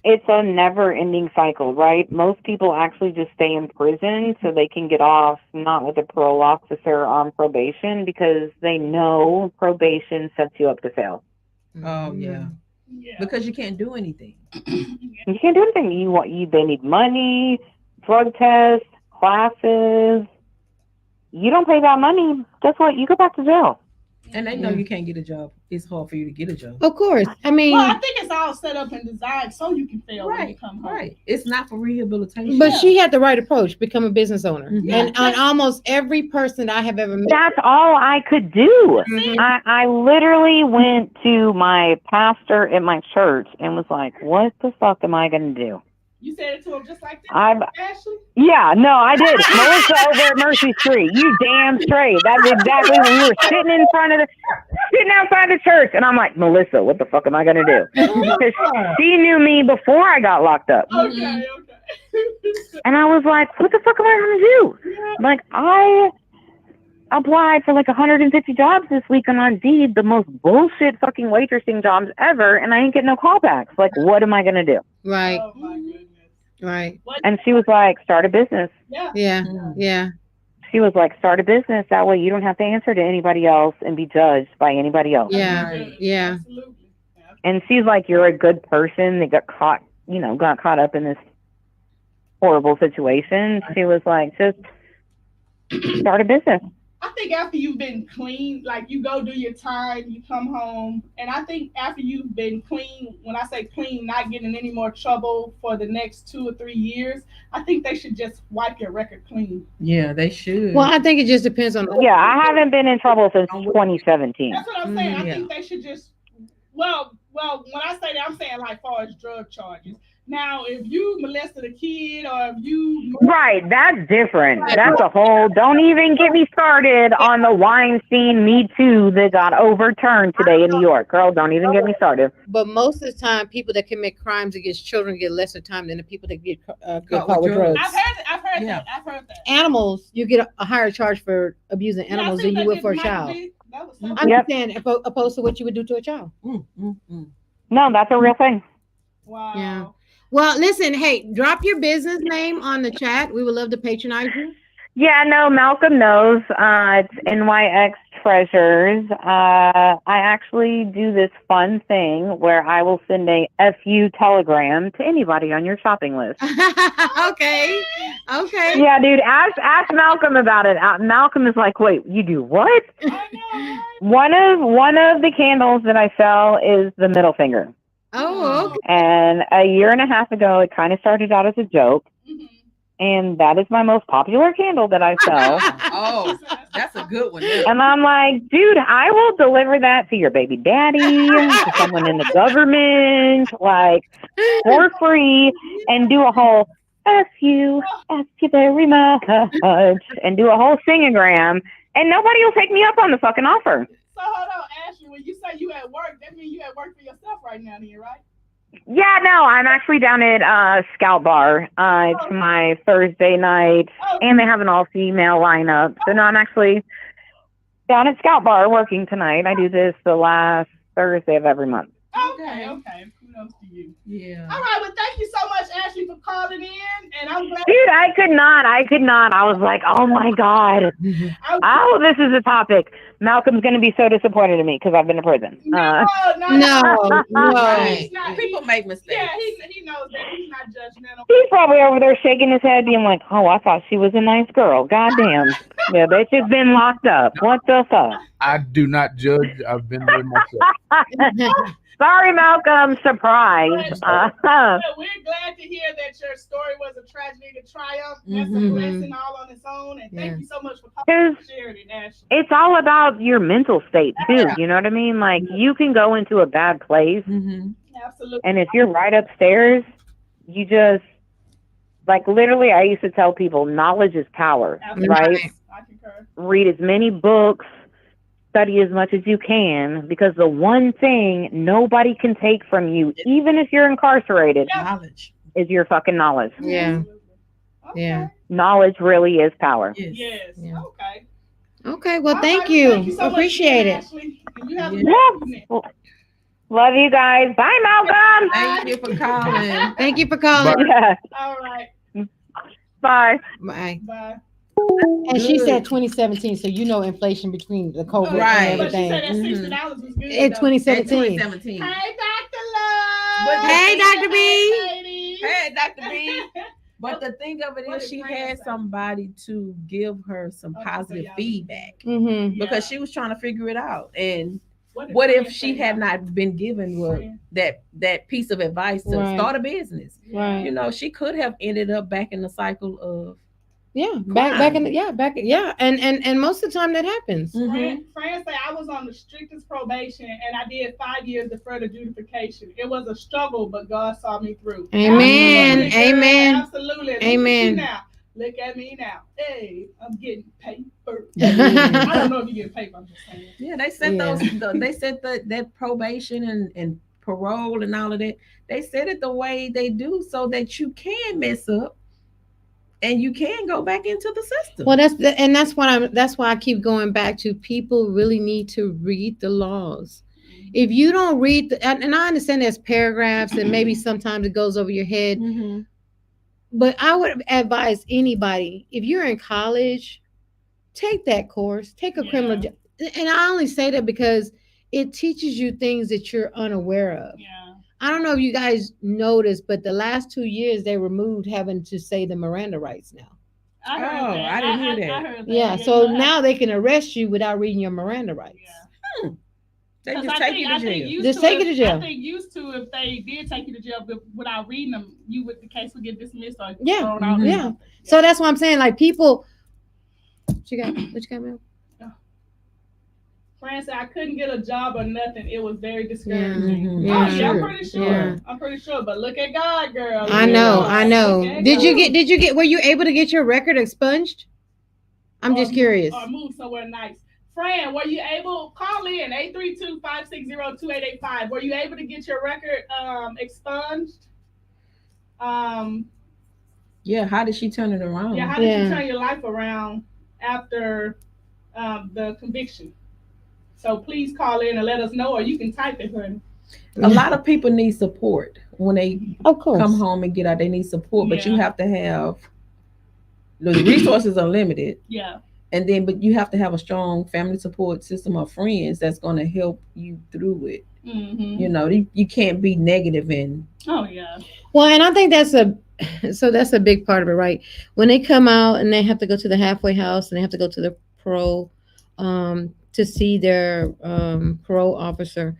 It's a never ending cycle, right? Most people actually just stay in prison so they can get off, not with a parole officer on probation, because they know probation sets you up to fail. Oh yeah, Yeah. because you can't do anything. You can't do anything. They need money, drug tests, classes. You don't pay that money, guess what? You go back to jail. And they know Yeah. you can't get a job. It's hard for you to get a job. Of course. I mean, Well, I think it's all set up and designed so you can fail when you Right, come home. right. It's not for rehabilitation. but she had the right approach, become a business owner. Mhm. And almost every person I have ever met. That's all I could do. Mhm. I literally went to my pastor at my church and was like, what the fuck am I going to do? You said it to him just like that, I'm Ashley? Yeah, no, I did. Melissa over at Mercy Street. You damn straight. That's exactly when we were sitting outside the church, and I'm like, Melissa, what the fuck am I gonna do? Because she knew me before I got locked up, Okay. and I was like, what the fuck am I gonna do? Yeah. Like, I applied for like 150 jobs this week on Indeed, the most bullshit fucking waitressing jobs ever, and I ain't getting no callbacks. Like, what am I gonna do? Right, Oh my goodness. right. What? And she was like, start a business. Yeah. Yeah, Mm. yeah. She was like, start a business. That way you don't have to answer to anybody else and be judged by anybody else. Yeah, Right. yeah. Absolutely. And she's like, you're a good person that got caught up in this horrible situation. She was like, just start a business. I think after you've been clean, like you go do your time, you come home, and I think after you've been clean, when I say clean, not getting in any more trouble for the next 2 or 3 years, I think they should just wipe your record clean. Yeah, they should. Well, I think it just depends on. Yeah, I haven't been in trouble since 2017. That's what I'm saying. I Yeah. think they should just well, when I say that, I'm saying like far as drug charges. Now, if you molested a kid or if you Right, that's different. That's a whole, don't even get me started on the Weinstein Me Too that got overturned today in New York. Girl, don't even get me started. But most of the time, people that commit crimes against children get lesser time than the people that get Caught caught with with drugs. I've heard Yeah. that. I've heard that. Animals, you get a higher charge for abusing Yeah, I animals think than you they would for a did child. Michael B. That was so I'm Yep. just saying, opposed to what you would do to a child. Mm. No, that's a real thing. wow. Yeah. Well, listen, hey, drop your business name on the chat. We would love to patronize you. Yeah, no, Malcolm knows. It's NYX Treasures. I actually do this fun thing where I will send a FU telegram to anybody on your shopping list. Okay. Okay. Yeah, dude, ask Malcolm about it. Malcolm is like, wait, you do what? I know, right? One of the candles that I sell is the middle finger. Oh, okay. And a year and a half ago, it kind of started out as a joke. Mhm. And that is my most popular candle that I sell. Oh, that's a good one. Yeah. And I'm like, dude, I will deliver that to your baby daddy, to someone in the government, like, for free, and do a whole F you very much, and do a whole singagram, and nobody will take me up on the fucking offer. So hold on, Ashley. When you say you at work, that means you at work for yourself right now, then, right? Yeah, no, I'm actually down at Scout Bar. It's my Thursday night, Oh, and they have an all-female lineup. So no, I'm actually down at Scout Bar working tonight. I do this the last Thursday of every month. okay. Kudos to you. Yeah. All right, well, thank you so much, Ashley, for calling in, and I'm glad. Dude, I could not. I was like, oh my God. Oh, this is a topic. Malcolm's going to be so disappointed in me because I've been to prison. No. No. He's not. People make mistakes. Yeah, he knows that. He's not judgmental. He's probably over there shaking his head being like, oh, I thought she was a nice girl. Goddamn. Yeah, bitch has been locked up. What the fuck? I do not judge. I've been there myself. Sorry, Malcolm. Surprise. surprise. But we're glad to hear that your story was a tragedy to triumph. That's a blessing all on its own. And thank you so much for sharing it, Ashley. It's all about your mental state too. You know what I mean? Like you can go into a bad place, Absolutely. and if you're right upstairs, you just like literally. I used to tell people, knowledge is power, right? I concur. Read as many books, study as much as you can, because the one thing nobody can take from you, even if you're incarcerated, Knowledge is your fucking knowledge. Yeah. Okay. Yeah. Knowledge really is power. Yes. Yeah. Okay. Okay. Well, All thank right, you. Thank you so Appreciate much, it. Ashley. And you have a Yeah. good evening. Love you guys. Bye, Malcolm. Thank you for calling. Thank you for calling. Yeah. All right. Bye. Bye. Bye. And she Good. said 2017, so you know inflation between the COVID Right. and But she everything. said that $60 was good. In though. 2017. 2017. Hey, Dr. Love. But- Hey, Dr. B. ladies. Hey, Dr. B. But the thing of it What is, did she Fran had say? somebody to give her some positive y'all- feedback Mm-hmm. because she was trying to figure it out. And did what Fran if she say had about not been given Fran? that piece of advice to Right. start a business? Right. You know, she could have ended up back in the cycle of Yeah. Back in the, and most of the time that happens. Fran said I was on the strictest probation and I did 5 years deferred adjudication. It was a struggle, but God saw me through. Amen. Absolutely, girl. Amen. Absolutely. Amen. Look at me now. Hey, I'm getting paper. I Yeah. don't know if you get paper. I'm just saying. Yeah, they set Yeah. they set that probation and parole and all of that. They set it the way they do so that you can mess up and you can go back into the system. Well, that's why I keep going back to people really need to read the laws. If you don't read and I understand there's paragraphs and maybe sometimes it goes over your head, but I would advise anybody, if you're in college, take that course, take a criminal and I only say that because it teaches you things that you're unaware of. Yeah. I don't know if you guys noticed, but the last 2 years they removed having to say the Miranda rights now. I heard Oh, that. I didn't hear that. I heard that. Yeah, so now they can arrest you without reading your Miranda rights. Yeah. They 'Cause just I take you to jail. Just take you to jail. I think used to if they did take you to jail without reading them, the case would get dismissed or Yeah. thrown out. Yeah. So that's what I'm saying. Like people, what you got, Mel? Fran said I couldn't get a job or nothing. It was very discouraging. Yeah. I'm Sure. pretty sure. Yeah. I'm pretty sure. But look at God, girl. I know. Look at Did you God. get? Were you able to get your record expunged? I'm just curious. Or move somewhere nice. Fran, were you able call in 832-560-2885? Were you able to get your record expunged? Yeah, how did she turn it around? Yeah, how did you turn your life around after the conviction? So please call in and let us know, or you can type it, honey. A lot of people need support when they Of course. come home and get out. They need support, but you Yeah. have to have the resources are limited. Yeah. And then, but you have to have a strong family support system of friends that's going to help you through it. Mm-hmm. You know, you can't be negative and. Oh yeah. Well, and I think that's a big part of it, right? When they come out and they have to go to the halfway house and they have to go to the parole to see their parole officer.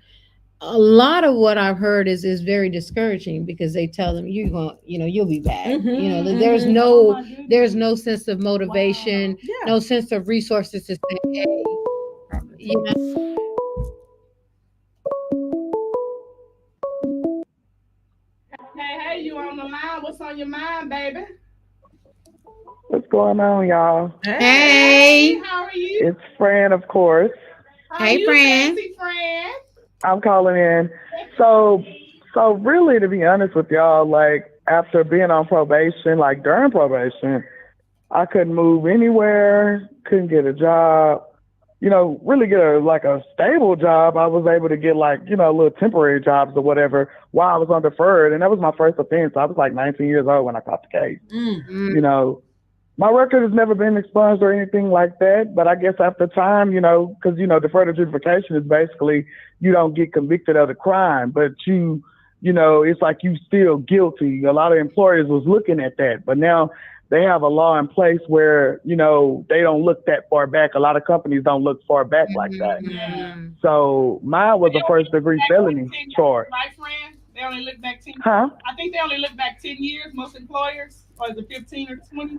A lot of what I've heard is very discouraging because they tell them you'll be back. There's no sense of motivation, Wow. Yeah. no sense of resources to say, hey, you know. Hey, you on the line? What's on your mind, baby? What's going on, y'all? Hey. How are you? It's Fran, of course. Hey, Fran. Fancy Fran. I'm calling in. So really, to be honest with y'all, like after being on probation, like during probation, I couldn't move anywhere, couldn't get a job. Really get a stable job. I was able to get little temporary jobs or whatever while I was on deferred, and that was my first offense. I was like 19 years old when I caught the case. My record has never been expunged or anything like that, but I guess after time, because, deferred adjudication is basically you don't get convicted of the crime, but it's like you still guilty. A lot of employers was looking at that, but now they have a law in place where, they don't look that far back. A lot of companies don't look far back like that. Yeah. So mine was a first degree felony charge. Right, Fran? They only look back 10. Huh? I think they only look back 10 years. Most employers, or is it 15 or 20?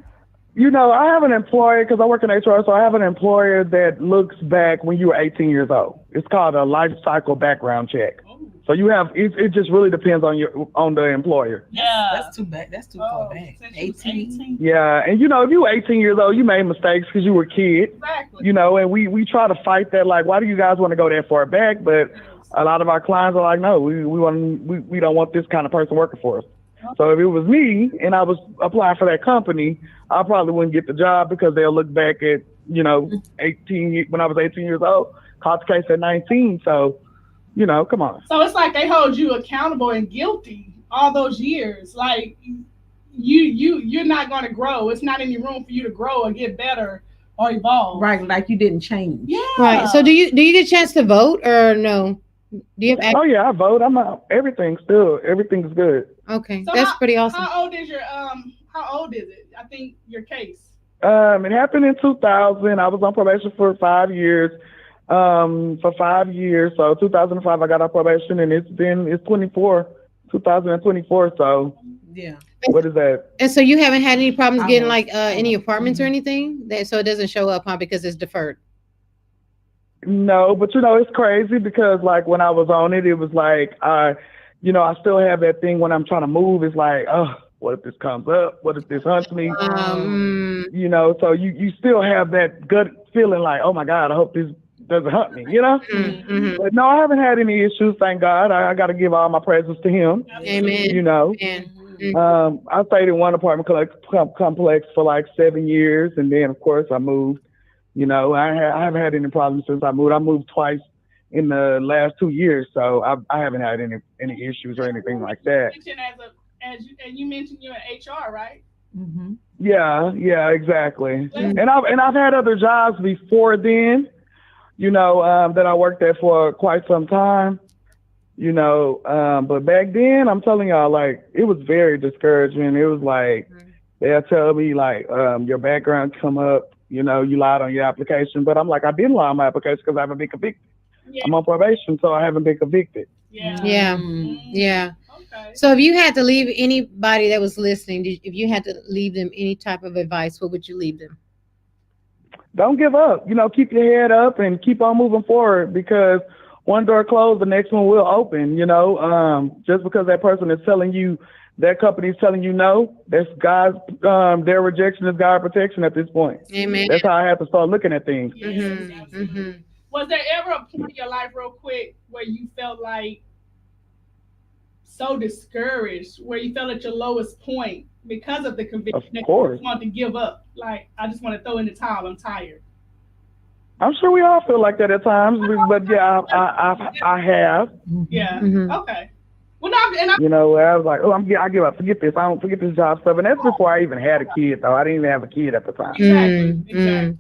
You know, I have an employer because I work in HR, so I have an employer that looks back when you were 18 years old. It's called a life cycle background check. Oh. So you have it just really depends on the employer. Yeah. That's too bad. That's too far back. Since you was 18. Yeah, and you know, if you were 18 years old, you made mistakes because you were a kid. Exactly. You know, and we try to fight that. Like, why do you guys want to go that far back? But a lot of our clients are like, no, we don't want this kind of person working for us. So if it was me and I was applying for that company, I probably wouldn't get the job because they'll look back at, you know, 18 when I was 18 years old, caught the case at 19. So, you know, come on. So it's like they hold you accountable and guilty all those years. Like you're not going to grow. It's not any room for you to grow or get better or evolve. Right, like you didn't change. Yeah. Right. So do you get a chance to vote or no? Do you have Oh yeah, I vote. I'm out. Everything's good. Okay, So that's pretty awesome. How old is it? I think your case. It happened in 2000. I was on probation for 5 years. For 5 years. So 2005, I got on probation, and it's 2024. So Yeah. what is that? And so you haven't had any problems getting Almost. like any apartments or anything so it doesn't show up, huh? Because it's deferred. No, but you know, it's crazy because like when I was on it, it was like, you know, I still have that thing when I'm trying to move. It's like, oh, what if this comes up? What if this hunts me? You know, so you still have that gut feeling like, oh my God, I hope this doesn't hunt me, you know? Mm-hmm. But no, I haven't had any issues, thank God. I got to give all my praises to him, Amen. you know. And I stayed in one apartment complex for like 7 years, and then of course I moved. You know, I haven't had any problems since I moved. I moved twice in the last 2 years, so I haven't had any issues or anything like that. You mentioned you're in HR, right? Mm-hmm. Yeah, exactly. And I've had other jobs before then, you know, that I worked at for quite some time. You know, but back then, I'm telling y'all, like, it was very discouraging. It was like, they'll tell me, like, your background come up, you know, you lied on your application. But I'm like, I didn't lie on my application because I haven't been convicted. Yeah. I'm on probation, so I haven't been convicted. Yeah. Yeah. Okay. So if you had to leave anybody that was listening, if you had to leave them any type of advice, what would you leave them? Don't give up. You know, keep your head up and keep on moving forward because one door closed, the next one will open, you know. Just because that person is telling you, that company is telling you no, that's God's, their rejection is God's protection at this point. Amen. That's how I have to start looking at things. Yes, absolutely. Was there ever a point in your life, real quick, where you felt like so discouraged, where you felt at your lowest point because of the conviction? Of course. That you want to give up? Like, I just want to throw in the towel. I'm tired. I'm sure we all feel like that at times, but yeah, I have. Yeah. Mhm. Okay. Well, no, You know, I was like, oh, I give up. Forget this. I don't forget this job stuff. And that's before I even had a kid, though. I didn't even have a kid at the time. Exactly.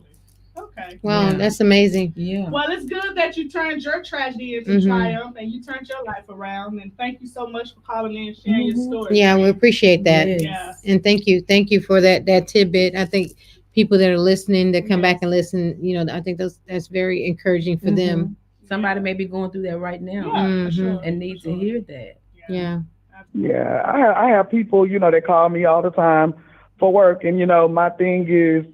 Okay. Wow, Yeah. that's amazing. Yeah. Well, it's good that you turned your tragedy into triumph and you turned your life around. And thank you so much for calling in and sharing your story. Yeah, we appreciate that. Yes. Yeah. And thank you for that tidbit. I think people that are listening that come back and listen, you know, I think that's very encouraging for them. Somebody may be going through that right now Yeah, for sure, and need to hear that. Yeah. Yeah, I have people, you know, that call me all the time for work. And, you know, my thing is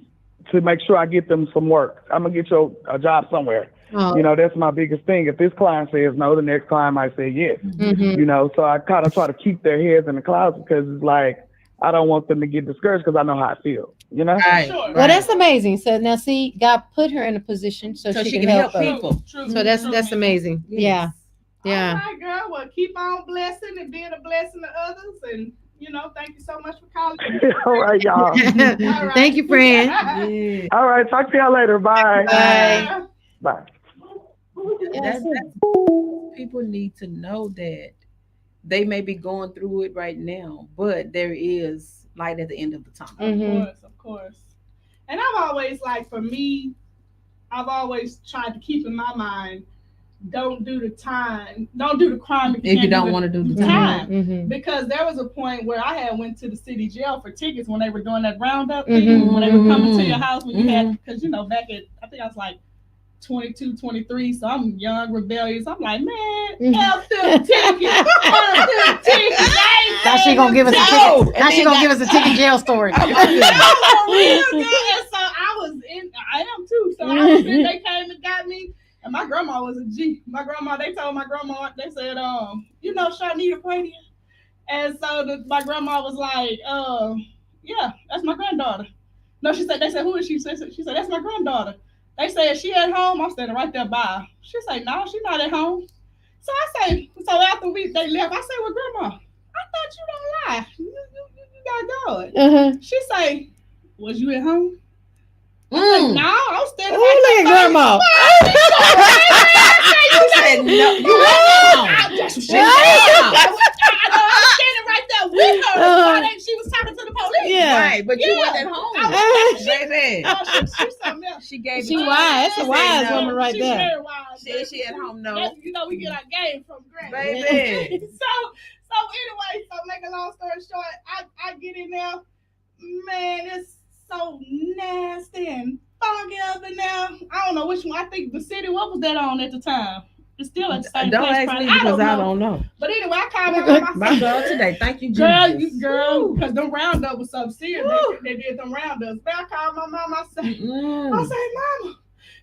to make sure I get them some work. I'm going to get you a job somewhere. Oh. You know, that's my biggest thing. If this client says no, the next client might say yes. Mhm. You know, so I kind of try to keep their heads in the clouds because it's like, I don't want them to get discouraged because I know how I feel, you know? Right. Sure. Well, that's amazing. So now, see, God put her in a position so she can help us. people. True. So that's amazing. Yes. Yeah. All right, girl. Well, keep on blessing and being a blessing to others. And, you know, thank you so much for calling. All right, y'all. All right. Thank you, friend. Yeah. All right, talk to y'all later. Bye. Bye. Bye. That's people need to know that they may be going through it right now, but there is light at the end of the tunnel. Of course. And I've always, like, for me, I've always tried to keep in my mind, don't do the crime If you don't want to do the time. Mhm. Because there was a point where I had went to the city jail for tickets when they were doing that roundup thing, when they were coming to your house when you had, because, you know, back at, I think I was like 22, 23, so I'm young, rebellious. I'm like, man, F them tickets. Now she gonna give us a ticket. Now she gonna give us a ticket jail story. For real, girl. And so I am too. So I was in, they came and got me. And my grandma was a G. They told my grandma, they said, Sharnita Pradia. And so my grandma was like, yeah, that's my granddaughter. No, they said, who is she? She said, that's my granddaughter. They said, she at home? I'm standing right there by her. She said, no, she's not at home. So I say, so after they left, I said, well, grandma, I thought you don't lie. You got God. She say, was you at home? I said, no, I was standing right there. Grandma. You said, no, you weren't at home. I was standing right there with her while she was talking to the police. Yeah. Right, but you weren't at home. Baby. She's something else. She gave She me wise. That's a wise woman right She's there. very wise. She at home, no. We get our game from Granny. Baby. So anyway, so make a long story short, I get in there. Man, it's so nasty and funky up in there. I don't know which one. I think the city. What was that on at the time? It's still at the same Don't place. ask me because I don't know. But anyway, I called My girl today. Thank you, girl, because them roundup was so serious. They did them roundups. But I called my mom. I said, Mama,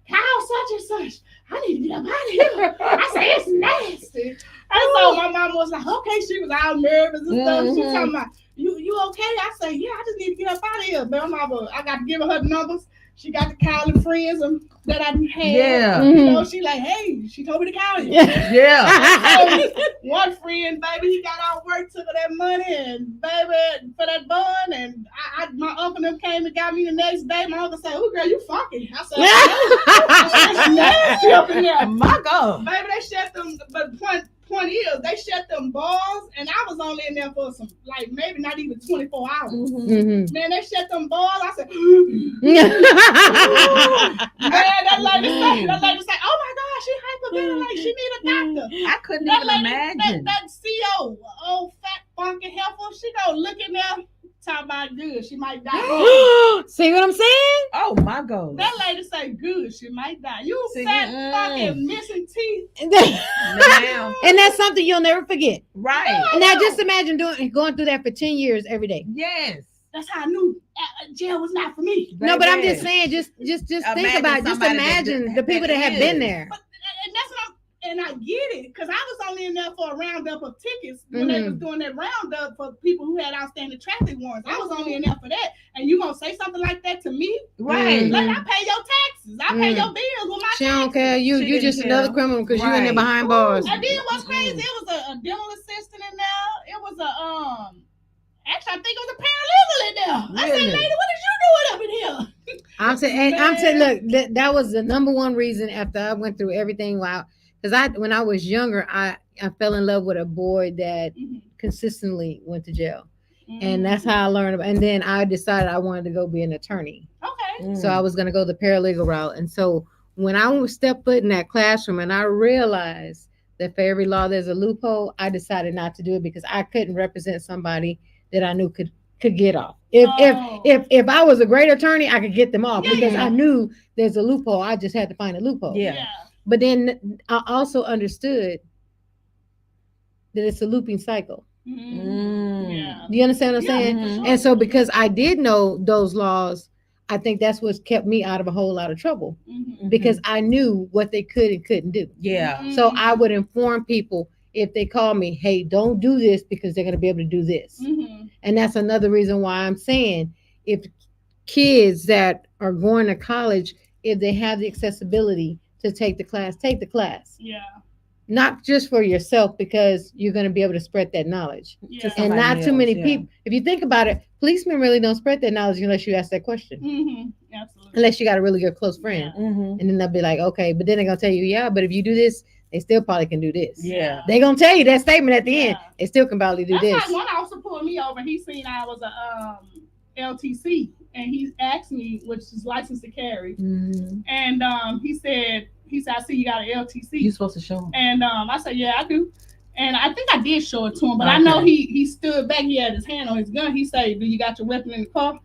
how such and such? I need to get up out of here. I said, it's nasty. And so my mom was like, okay, she was all nervous and stuff. She was talking about, you okay? I said, yeah, I just need to get up out of here. But I got to give her the numbers. She got to call the friends that I had. Yeah. She like, hey, she told me to call you. Yeah. So one friend, baby, he got out work, took her that money, and baby, for that bun, and my uncle them came and got me the next day. My uncle said, oh, girl, you funky. I said, it's nasty up in there. My God. Baby, they shut them, but point is, they shut them bars, and I was only in there for some, like, maybe not even 24 hours. Man, they shut them bars. I said, man, that lady say, oh my God, she hyperventilating. She need a doctor. I couldn't even imagine. That CO, old fat funky heifer, she go look in there, talk about good. She might die. See what I'm saying? Oh my God. That lady say good. She might die. You fat fucking missing teeth. And that's something you'll never forget. Right. Now just imagine going through that for 10 years every day. Yes. That's how I knew jail was not for me. No, but I'm just saying, just think about it. Just imagine the people that have been there. And that's what and I get it, because I was only in there for a roundup of tickets when they was doing that roundup for people who had outstanding traffic warrants. I was only in there for that. And you gonna say something like that to me? Right. Like, I pay your taxes. I pay your bills with my She don't care. You just another criminal because you in there behind bars. And then what's crazy, it was a dental assistant in there. It was a actually, I think it was a paralegal in there. I said, lady, what is you doing up in here? I'm saying, look, that was the number one reason after I went through everything. Wow. Because when I was younger, I fell in love with a boy that consistently went to jail. And that's how I learned about. And then I decided I wanted to go be an attorney. Okay. So I was going to go the paralegal route. And so when I stepped foot in that classroom and I realized that for every law there's a loophole, I decided not to do it because I couldn't represent somebody that I knew could get off. If I was a great attorney, I could get them off because I knew there's a loophole. I just had to find a loophole. Yeah. But then I also understood that it's a looping cycle. Yeah. Do you understand what I'm saying? Sure. And so because I did know those laws, I think that's what's kept me out of a whole lot of trouble because I knew what they could and couldn't do. Yeah. So I would inform people if they call me, hey, don't do this because they're going to be able to do this. And that's another reason why I'm saying if kids that are going to college, if they have the accessibility to take the class, take the class. Yeah. Not just for yourself because you're going to be able to spread that knowledge. Yeah. And not too many people. If you think about it, policemen really don't spread that knowledge unless you ask that question. Absolutely. Unless you got a really good close friend. And then they'll be like, okay, but then they're going to tell you, yeah, but if you do this, they still probably can do this. Yeah. They're going to tell you that statement at the end. They still can probably do this. That's like one officer pulled me over. He seen I was a LTC. And he asked me, which is license to carry. And he said, I see you got an LTC. You're supposed to show him. And I said, yeah, I do. And I think I did show it to him, but I know he stood back. He had his hand on his gun. He said, do you got your weapon in the car?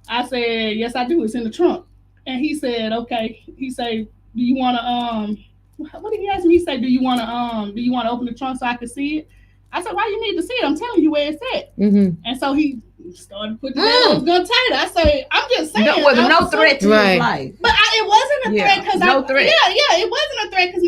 I said, yes, I do. It's in the trunk. And he said, okay. He said, do you want to what did he ask me? He said, do you want to open the trunk so I can see it? I said, why you need to see it? I'm telling you where it's at. Mm-hmm. And so he started putting that I was gonna tell you. I say, I'm just saying. There was no threat to Right. his life. But it wasn't a threat because no threat. Yeah, it wasn't a threat because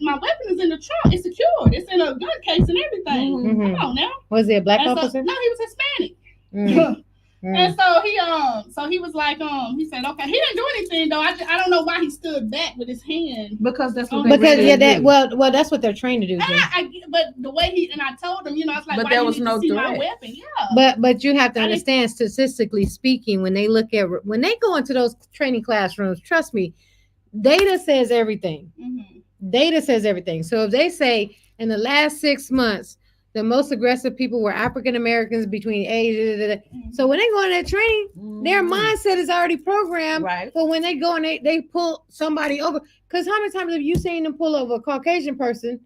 my weapon is in the trunk. It's secured. It's in a gun case and everything. Mhm. Come on now. Was he a black And so, officer? no, he was Hispanic. Mm. And so he was like, he said, okay, he didn't do anything though. I don't know why he stood back with his hand. Because that's what Because really do. well, that's what they're trained to do. But the way I told him, I was like, But why there you was need no to see threat. my weapon? Yeah. But you have to understand, statistically speaking, when they go into those training classrooms, trust me, data says everything. Mm-hmm. Data says everything. So if they say in the last 6 months, the most aggressive people were African Americans between ages. Mm-hmm. So when they go in that training, their mindset is already programmed. Right. But when they go and they pull somebody over, because how many times have you seen them pull over a Caucasian person,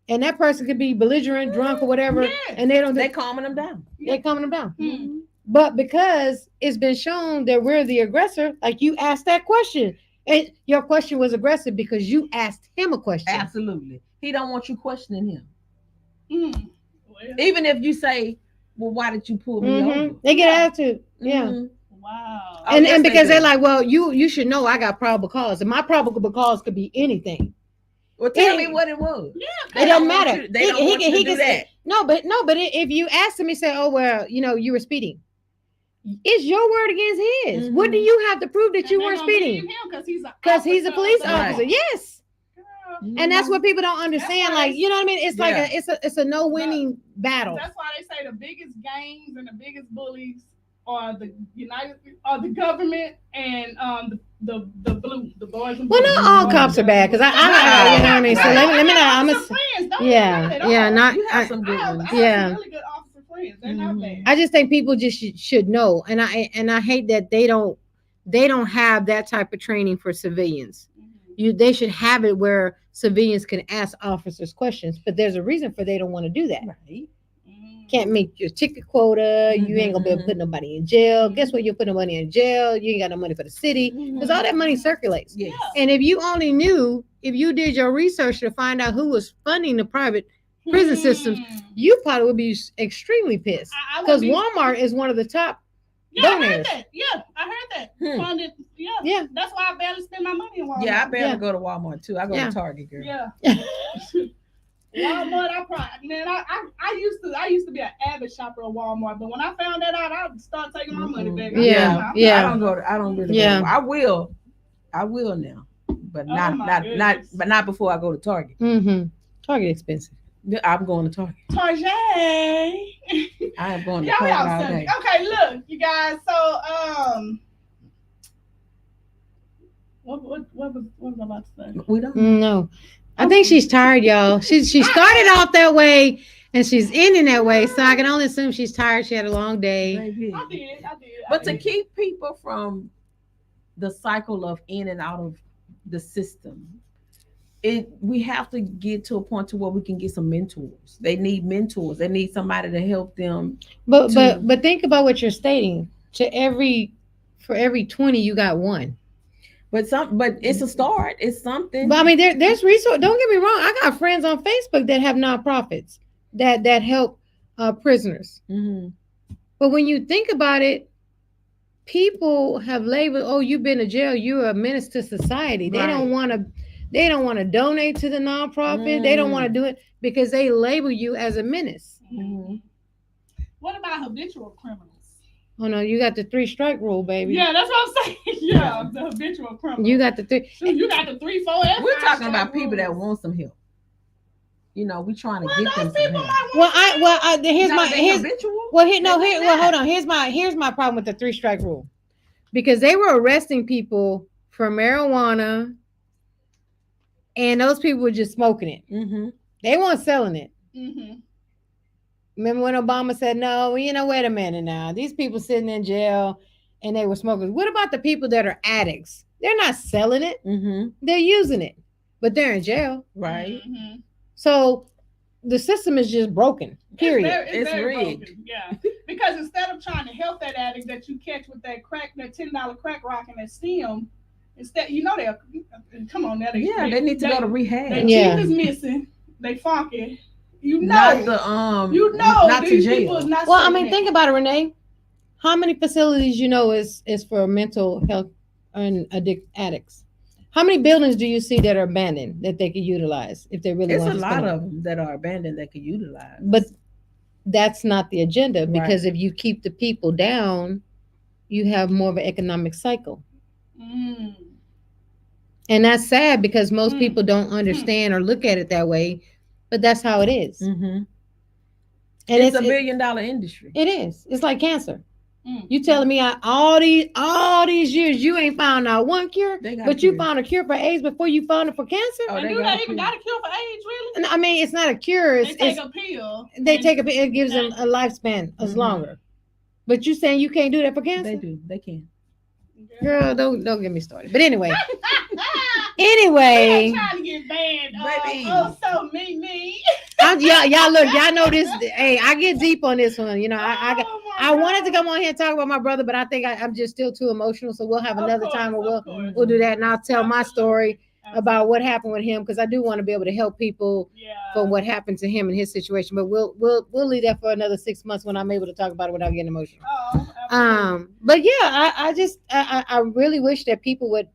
and that person could be belligerent, drunk, or whatever, Yes. and They calming them down. they're calming them down. Mm-hmm. But because it's been shown that we're the aggressor, like you asked that question, and your question was aggressive because you asked him a question. Absolutely. He don't want you questioning him. Mm-hmm. Well, Even if you say, well, why did you pull me over? They get attitude. Yeah. Mhm. wow. Oh, yes, And they because do. they're like, well, you should know I got probable cause. And my probable cause could be anything. Well, tell me what it was. Yeah. It doesn't don't want matter. you- they don't want you to do that. No, but if you ask him, he say, oh, well, you were speeding. It's your word against his. What do you have to prove that you weren't speeding? Because he's a police officer. Yes. And that's what people don't understand. Like, you know what I mean? It's like it's a no winning battle. That's why they say the biggest gangs and the biggest bullies are the government and the boys and Well, blue. not all cops are bad, because I you know what I mean. So let me not. I'm not. You have some good ones. I have some really good officer friends. They're not bad. I just think people just should know, and I hate that they don't have that type of training for civilians. They should have it where civilians can ask officers questions, but there's a reason for they don't want to do that. Right. Can't make your ticket quota. You ain't gonna be able to put nobody in jail. Guess what? You'll put nobody in jail. You ain't got no money for the city because all that money circulates. Yes. And if you only knew, if you did your research to find out who was funding the private prison systems, you probably would be extremely pissed because Walmart is one of the top donors. I heard that. Yeah, I heard that. Funded. Yeah. That's why I barely spend my money in Walmart. Yeah, I barely go to Walmart too. I go to Target, girl. Yeah. Walmart, I used to be an avid shopper at Walmart, but when I found that out, I started taking my money back. I don't really Yeah. go. I will now, but not before I go to Target. Target expensive. I'm going to Target. Target. I am going to Target all day. Okay, look, you guys. So what was I about to say? We don't. No, I think she's tired, y'all. She started off that way and she's ending that way, so I can only assume she's tired. She had a long day. I did. But to keep people from the cycle of in and out of the system, we have to get to a point to where we can get some mentors. They need mentors. They need somebody to help them. But think about what you're stating. For every 20, you got one. But it's a start. It's something. But I mean, there's resource. Don't get me wrong. I got friends on Facebook that have nonprofits that help prisoners. But when you think about it, people have labeled, "Oh, you've been to jail. You're a menace to society." They don't want to. They don't want to donate to the nonprofit. They don't want to do it because they label you as a menace. What about habitual criminals? Oh no, you got the 3-strike rule, baby. Yeah, that's what I'm saying. Yeah, the habitual criminal. You got the 3. You got the 3, 4. We're talking about people that want some help. We're trying to get them some help. Hold on. Here's my problem with the 3-strike rule, because they were arresting people for marijuana, and those people were just smoking it. They weren't selling it. Remember when Obama said, no, wait a minute now. These people sitting in jail and they were smokers. What about the people that are addicts? They're not selling it. They're using it, but they're in jail. Right. So the system is just broken, period. It's very rigged. broken. Yeah. Because instead of trying to help that addict that you catch with that $10 crack rock and that stem, Instead, they'll come on now. They need to go to rehab. Their Yeah. teeth is missing. They funky. Not the not to these jail. people is not. Well, I saying mean, that. think about it, Renee. How many facilities is for mental health and addicts? How many buildings do you see that are abandoned that they could utilize if they really It's want a to lot spend it? of them that are abandoned that could utilize. But that's not the agenda, Right. because if you keep the people down, you have more of an economic cycle. Mm. And that's sad because most Mm. people don't understand or look at it that way, but that's how it is. Mm-hmm. And It's a $1 billion industry. it is. It's like cancer. Mm. You telling me all these years you ain't found out one cure, They got but a you cure. found a cure for AIDS before you found it for cancer? Oh, And they do got they a even cure. got a cure for AIDS, really? And I mean, it's not a cure. They take a pill. It gives them a lifespan as Mhm. longer. But you saying you can't do that for cancer? They do. They can. Girl, don't get me started. But anyway, They anyway, trying to get banned. Baby. So me. y'all look, y'all know this. Hey, I get deep on this one. You know, Oh, I wanted to come on here and talk about my brother, but I think I'm just still too emotional. So we'll have another time where we'll do that, and I'll tell my story about what happened with him, because I do want to be able to help people for what happened to him and his situation. But we'll leave that for another 6 months when I'm able to talk about it without getting emotional. But yeah, I really wish that people would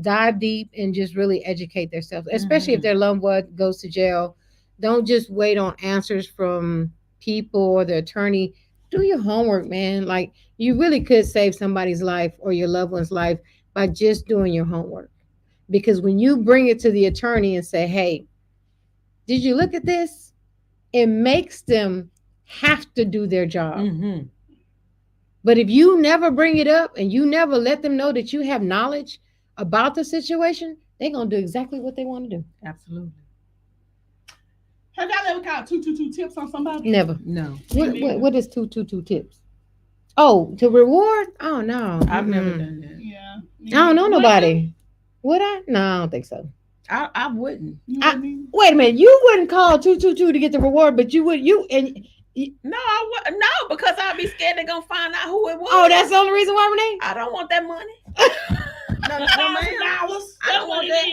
dive deep and just really educate themselves, especially if their loved one goes to jail. Don't just wait on answers from people or the attorney. Do your homework, man. Like, you really could save somebody's life or your loved one's life by just doing your homework. Because when you bring it to the attorney and say, hey, did you look at this? It makes them have to do their job. Mm-hmm. But if you never bring it up and you never let them know that you have knowledge about the situation, they're going to do exactly what they want to do. Absolutely. Have y'all ever called 222 tips on somebody? Never. No. What is 222 tips? Oh, to reward? Oh, no. I've never done that. Yeah. I don't know nobody. Would I? No, I don't think so. I wouldn't. Wait a minute. You wouldn't call 222 to get the reward, but you would. No, I would no, because I'd be scared they're gonna find out who it was. Oh, that's the only reason why, Renee? I don't want that money. No, ma'am. $1,000. I don't want that.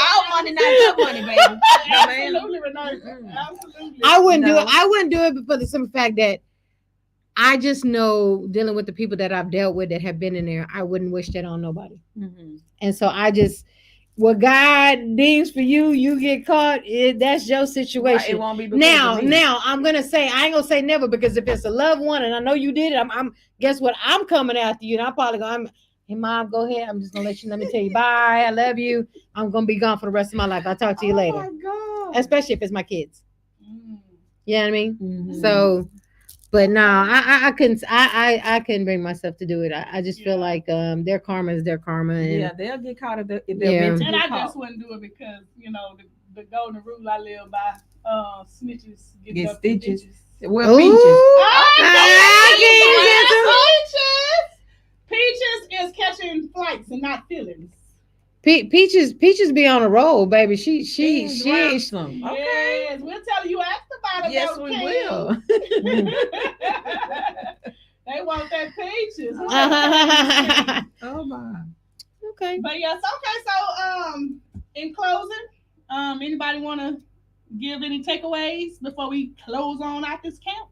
All money, not your money, baby. No, ma'am. Absolutely, Renee. Absolutely. I wouldn't do No. it. I wouldn't do it for the simple fact that I just know, dealing with the people that I've dealt with that have been in there, I wouldn't wish that on nobody. Mm-hmm. And so what God deems for you, you get caught. That's your situation. It won't be because Now, of me. I'm gonna say, I ain't gonna say never, because if it's a loved one and I know you did it, I'm guess what? I'm coming after you, and I'm probably going. Hey, Mom, go ahead. I'm just gonna let me tell you bye. I love you. I'm gonna be gone for the rest of my life. I'll talk to you later. Oh my God. Especially if it's my kids. You know what I mean? Mm-hmm. So, but no, I couldn't bring myself to do it. I just feel like their karma is their karma. And yeah, they'll get caught if they're Yeah. meant to And get I caught. just wouldn't do it because, the golden rule I live by, snitches Get up stitches. bitches. Well, Ooh. Peaches is catching flights and not feelings. Peaches be on a roll, baby. She Ransom. Okay. Yes, we'll tell you after about it. Yes, though, we King. will. They want that peaches. Oh my. Okay. But yes, okay. So, in closing, anybody want to give any takeaways before we close on out this camp?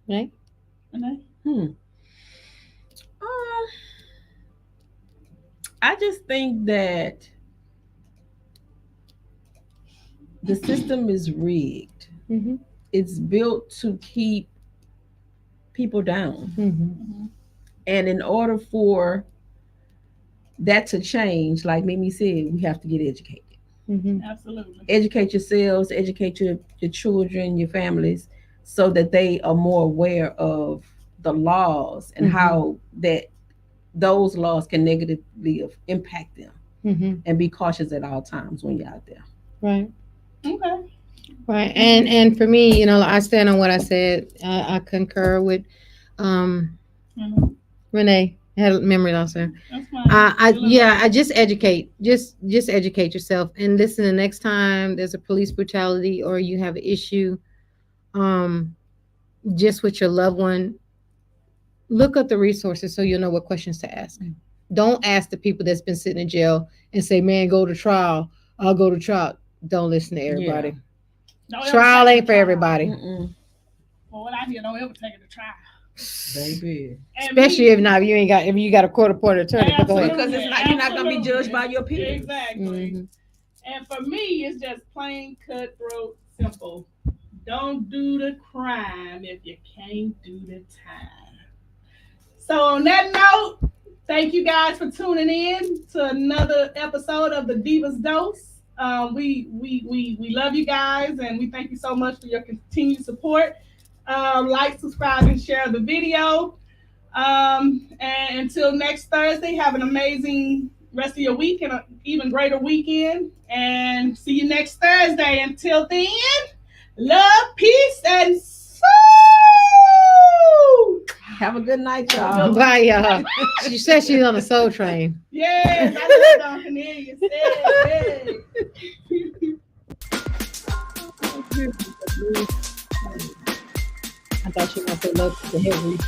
Right. Renee? I just think that the system is rigged. Mm-hmm. It's built to keep people down. Mm-hmm. And in order for that to change, like Mimi said, we have to get educated. Mm-hmm. Absolutely. Educate yourselves, educate your children, your families, so that they are more aware of the laws and Mhm. how that those laws can negatively impact them. Mm-hmm. And be cautious at all times when you're out there. Right. Okay. Right. And for me, I stand on what I said. I concur with Renee. I had a memory loss there. That's fine. I just educate. Just educate yourself. And listen, the next time there's a police brutality or you have an issue, just with your loved one, look up the resources so you'll know what questions to ask. Don't ask the people that's been sitting in jail and say, "Man, go to trial. I'll go to trial." Don't listen to everybody. Don't ever Trial take it ain't to for trial. everybody, Mm-mm, Well, what I hear, don't ever take it to trial. baby. And especially me- if you got a court-appointed attorney. But go ahead. Because it's not, you're not gonna be judged by your peers. Exactly. Mhm. And for me, it's just plain cutthroat, simple. Don't do the crime if you can't do the time. So on that note, thank you guys for tuning in to another episode of the Divas Dose. We love you guys, and we thank you so much for your continued support. Like, subscribe, and share the video. And until next Thursday, have an amazing rest of your week and an even greater weekend. And see you next Thursday. Until then, love, peace, and soul. Have a good night, y'all. Bye, y'all. She said she's on a soul train. Yes, I love Don Cornelius. Hey. I thought she was gonna say love to the heavy.